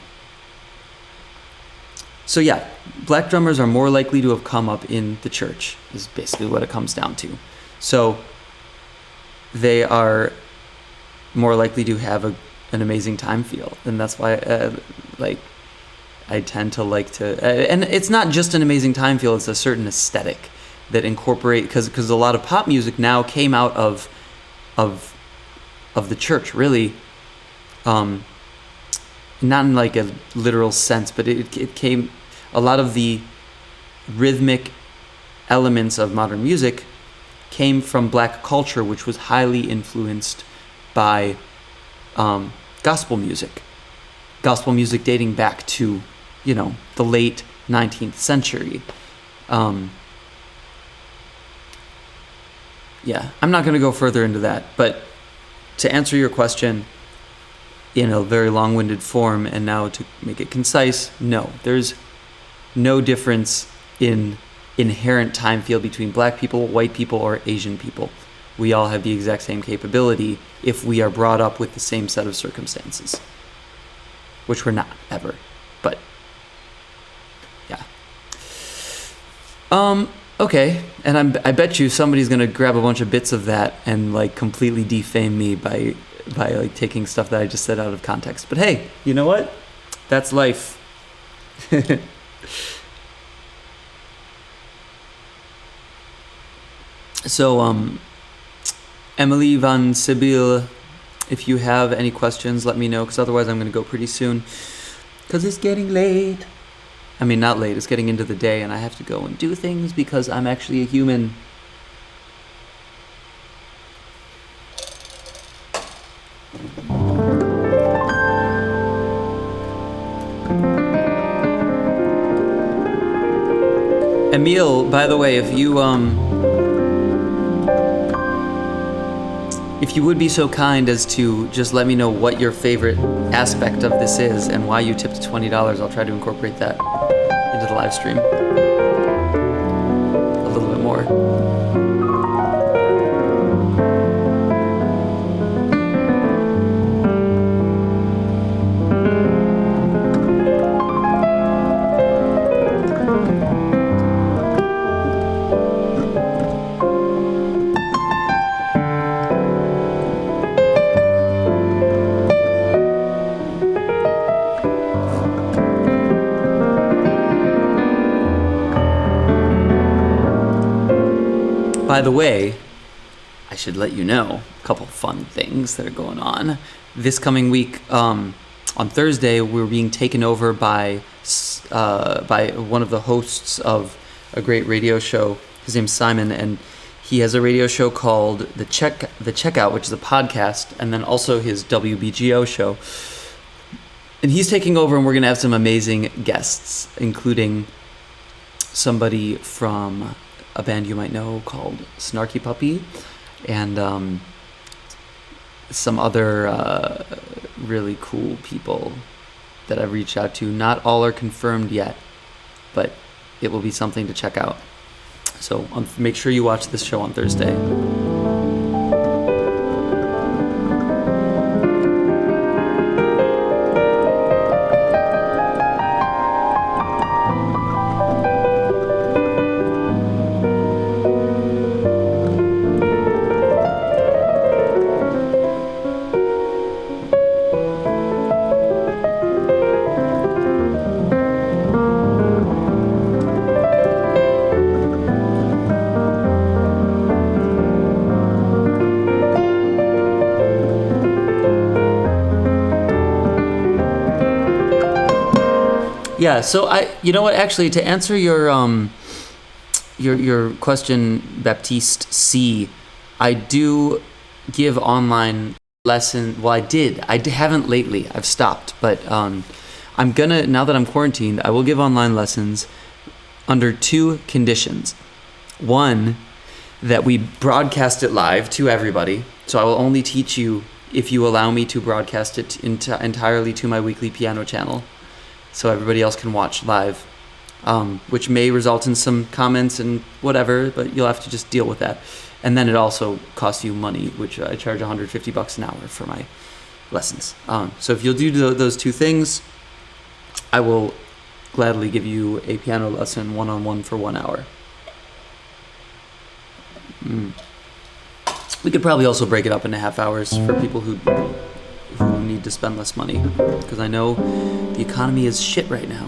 Speaker 1: yeah, black drummers are more likely to have come up in the church, is basically what it comes down to. So they are more likely to have an amazing time feel, and that's why I tend to like to and it's not just an amazing time feel, it's a certain aesthetic that incorporate, because a lot of pop music now came out of the church, really, not in like a literal sense, but it came, a lot of the rhythmic elements of modern music came from black culture, which was highly influenced by gospel music dating back to, you know, the late 19th century. Yeah, I'm not going to go further into that, but to answer your question, in a very long-winded form, and now to make it concise, no. There's no difference in inherent time field between black people, white people, or Asian people. We all have the exact same capability if we are brought up with the same set of circumstances. Which we're not, ever. But, yeah. Okay, and I bet you somebody's gonna grab a bunch of bits of that and, like, completely defame me by like taking stuff that I just said out of context. But hey, you know what? That's life. So, Emily Van Sibyl, if you have any questions, let me know, because otherwise I'm going to go pretty soon, because it's getting late. I mean, not late, it's getting into the day, and I have to go and do things because I'm actually a human. Emil, by the way, if you would be so kind as to just let me know what your favorite aspect of this is and why you tipped $20, I'll try to incorporate that into the live stream a little bit more. By the way, I should let you know a couple fun things that are going on. This coming week, on Thursday, we're being taken over by one of the hosts of a great radio show. His name's Simon, and he has a radio show called The Checkout, which is a podcast, and then also his WBGO show. And he's taking over, and we're going to have some amazing guests, including somebody from a band you might know called Snarky Puppy, and some other really cool people that I've reached out to. Not all are confirmed yet, but it will be something to check out. So make sure you watch this show on Thursday. Yeah, so you know what? Actually, to answer your question, Baptiste C, I do give online lessons. Well, I haven't lately. I've stopped, but I'm gonna, now that I'm quarantined, I will give online lessons under two conditions. One, that we broadcast it live to everybody. So I will only teach you if you allow me to broadcast it entirely to my weekly piano channel, so everybody else can watch live, which may result in some comments and whatever, but you'll have to just deal with that. And then it also costs you money, which I charge $150 an hour for my lessons. So if you'll do those two things, I will gladly give you a piano lesson one-on-one for 1 hour. We could probably also break it up into half hours for people who need to spend less money, because I know the economy is shit right now.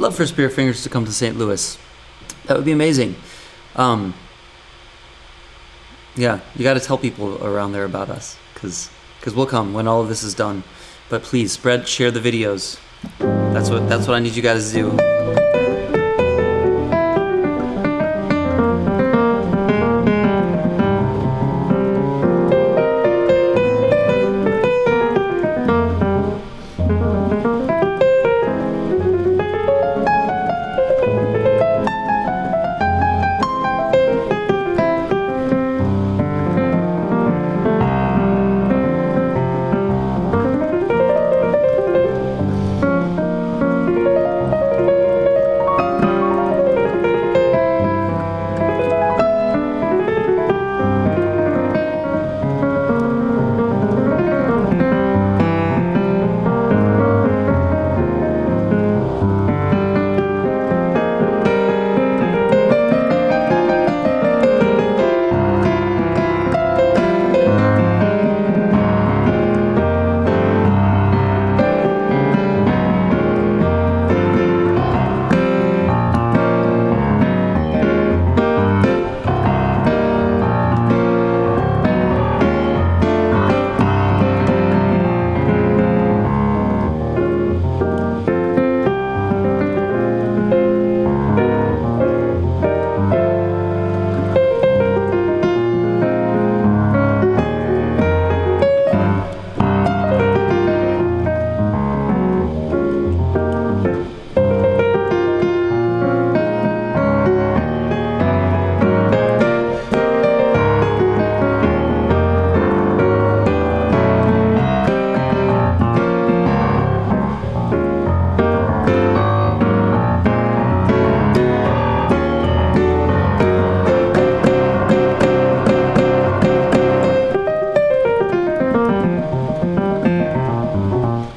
Speaker 1: love for Spirit Fingers to come to St. Louis. That would be amazing. Yeah, you got to tell people around there about us, because we'll come when all of this is done. But please share the videos. That's what I need you guys to do.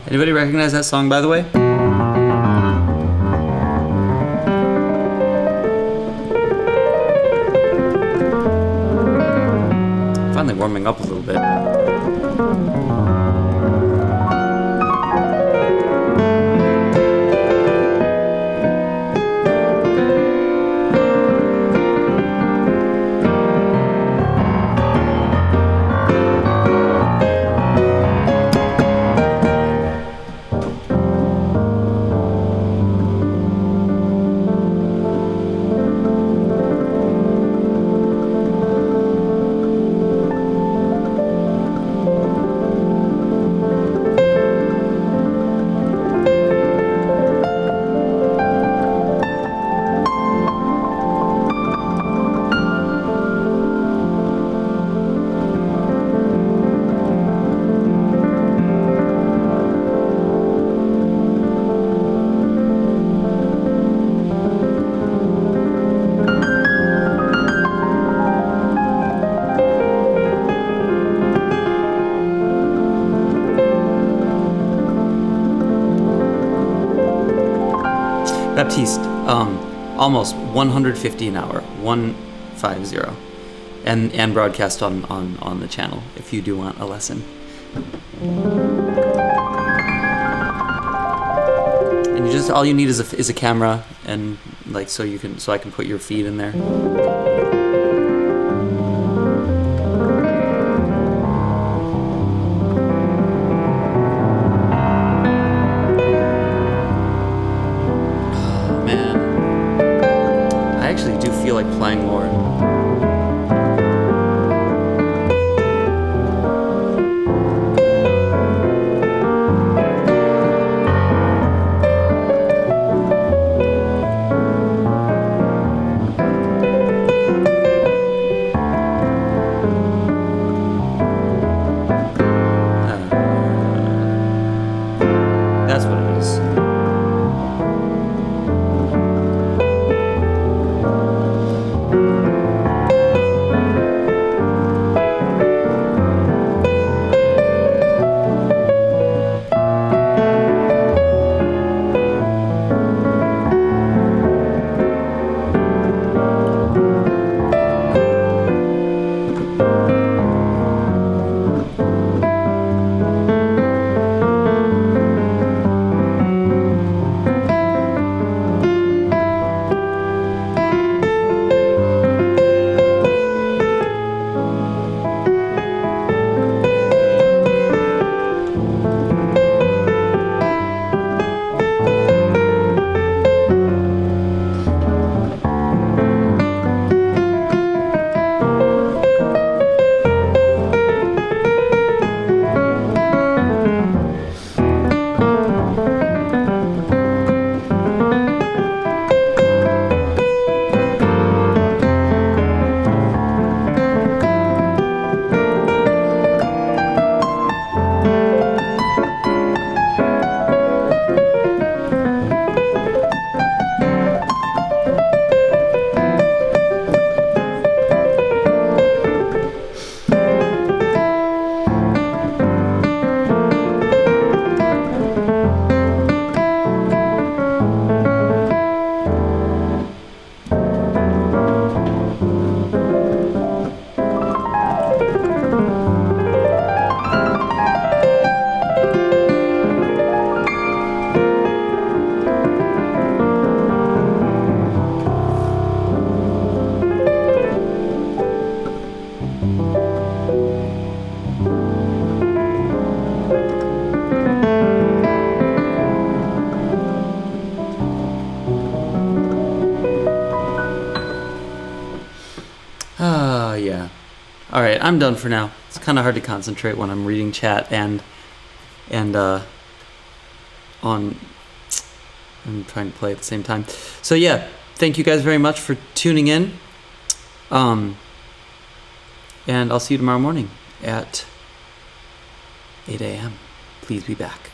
Speaker 1: Anybody recognize that song, by the way? Finally warming up a little bit. Baptiste, almost 150 an hour, 150, and broadcast on the channel if you do want a lesson. And all you need is a camera, and like so I can put your feed in there. Like playing more. That's what it is. I'm done for now. It's kind of hard to concentrate when I'm reading chat and I'm trying to play at the same time. So yeah, thank you guys very much for tuning in. And I'll see you tomorrow morning at 8 a.m. Please be back.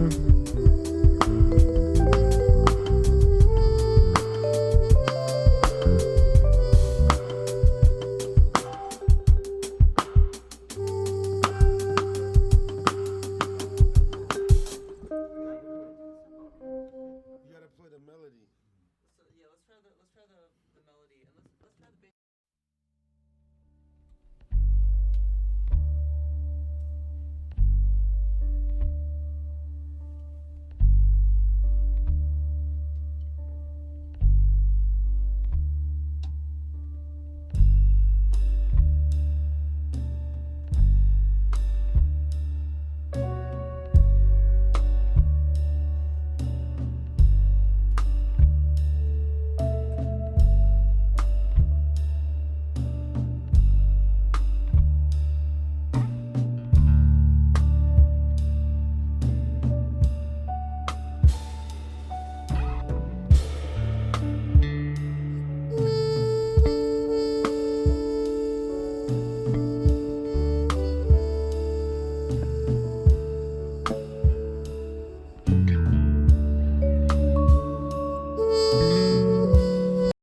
Speaker 2: Mm-hmm.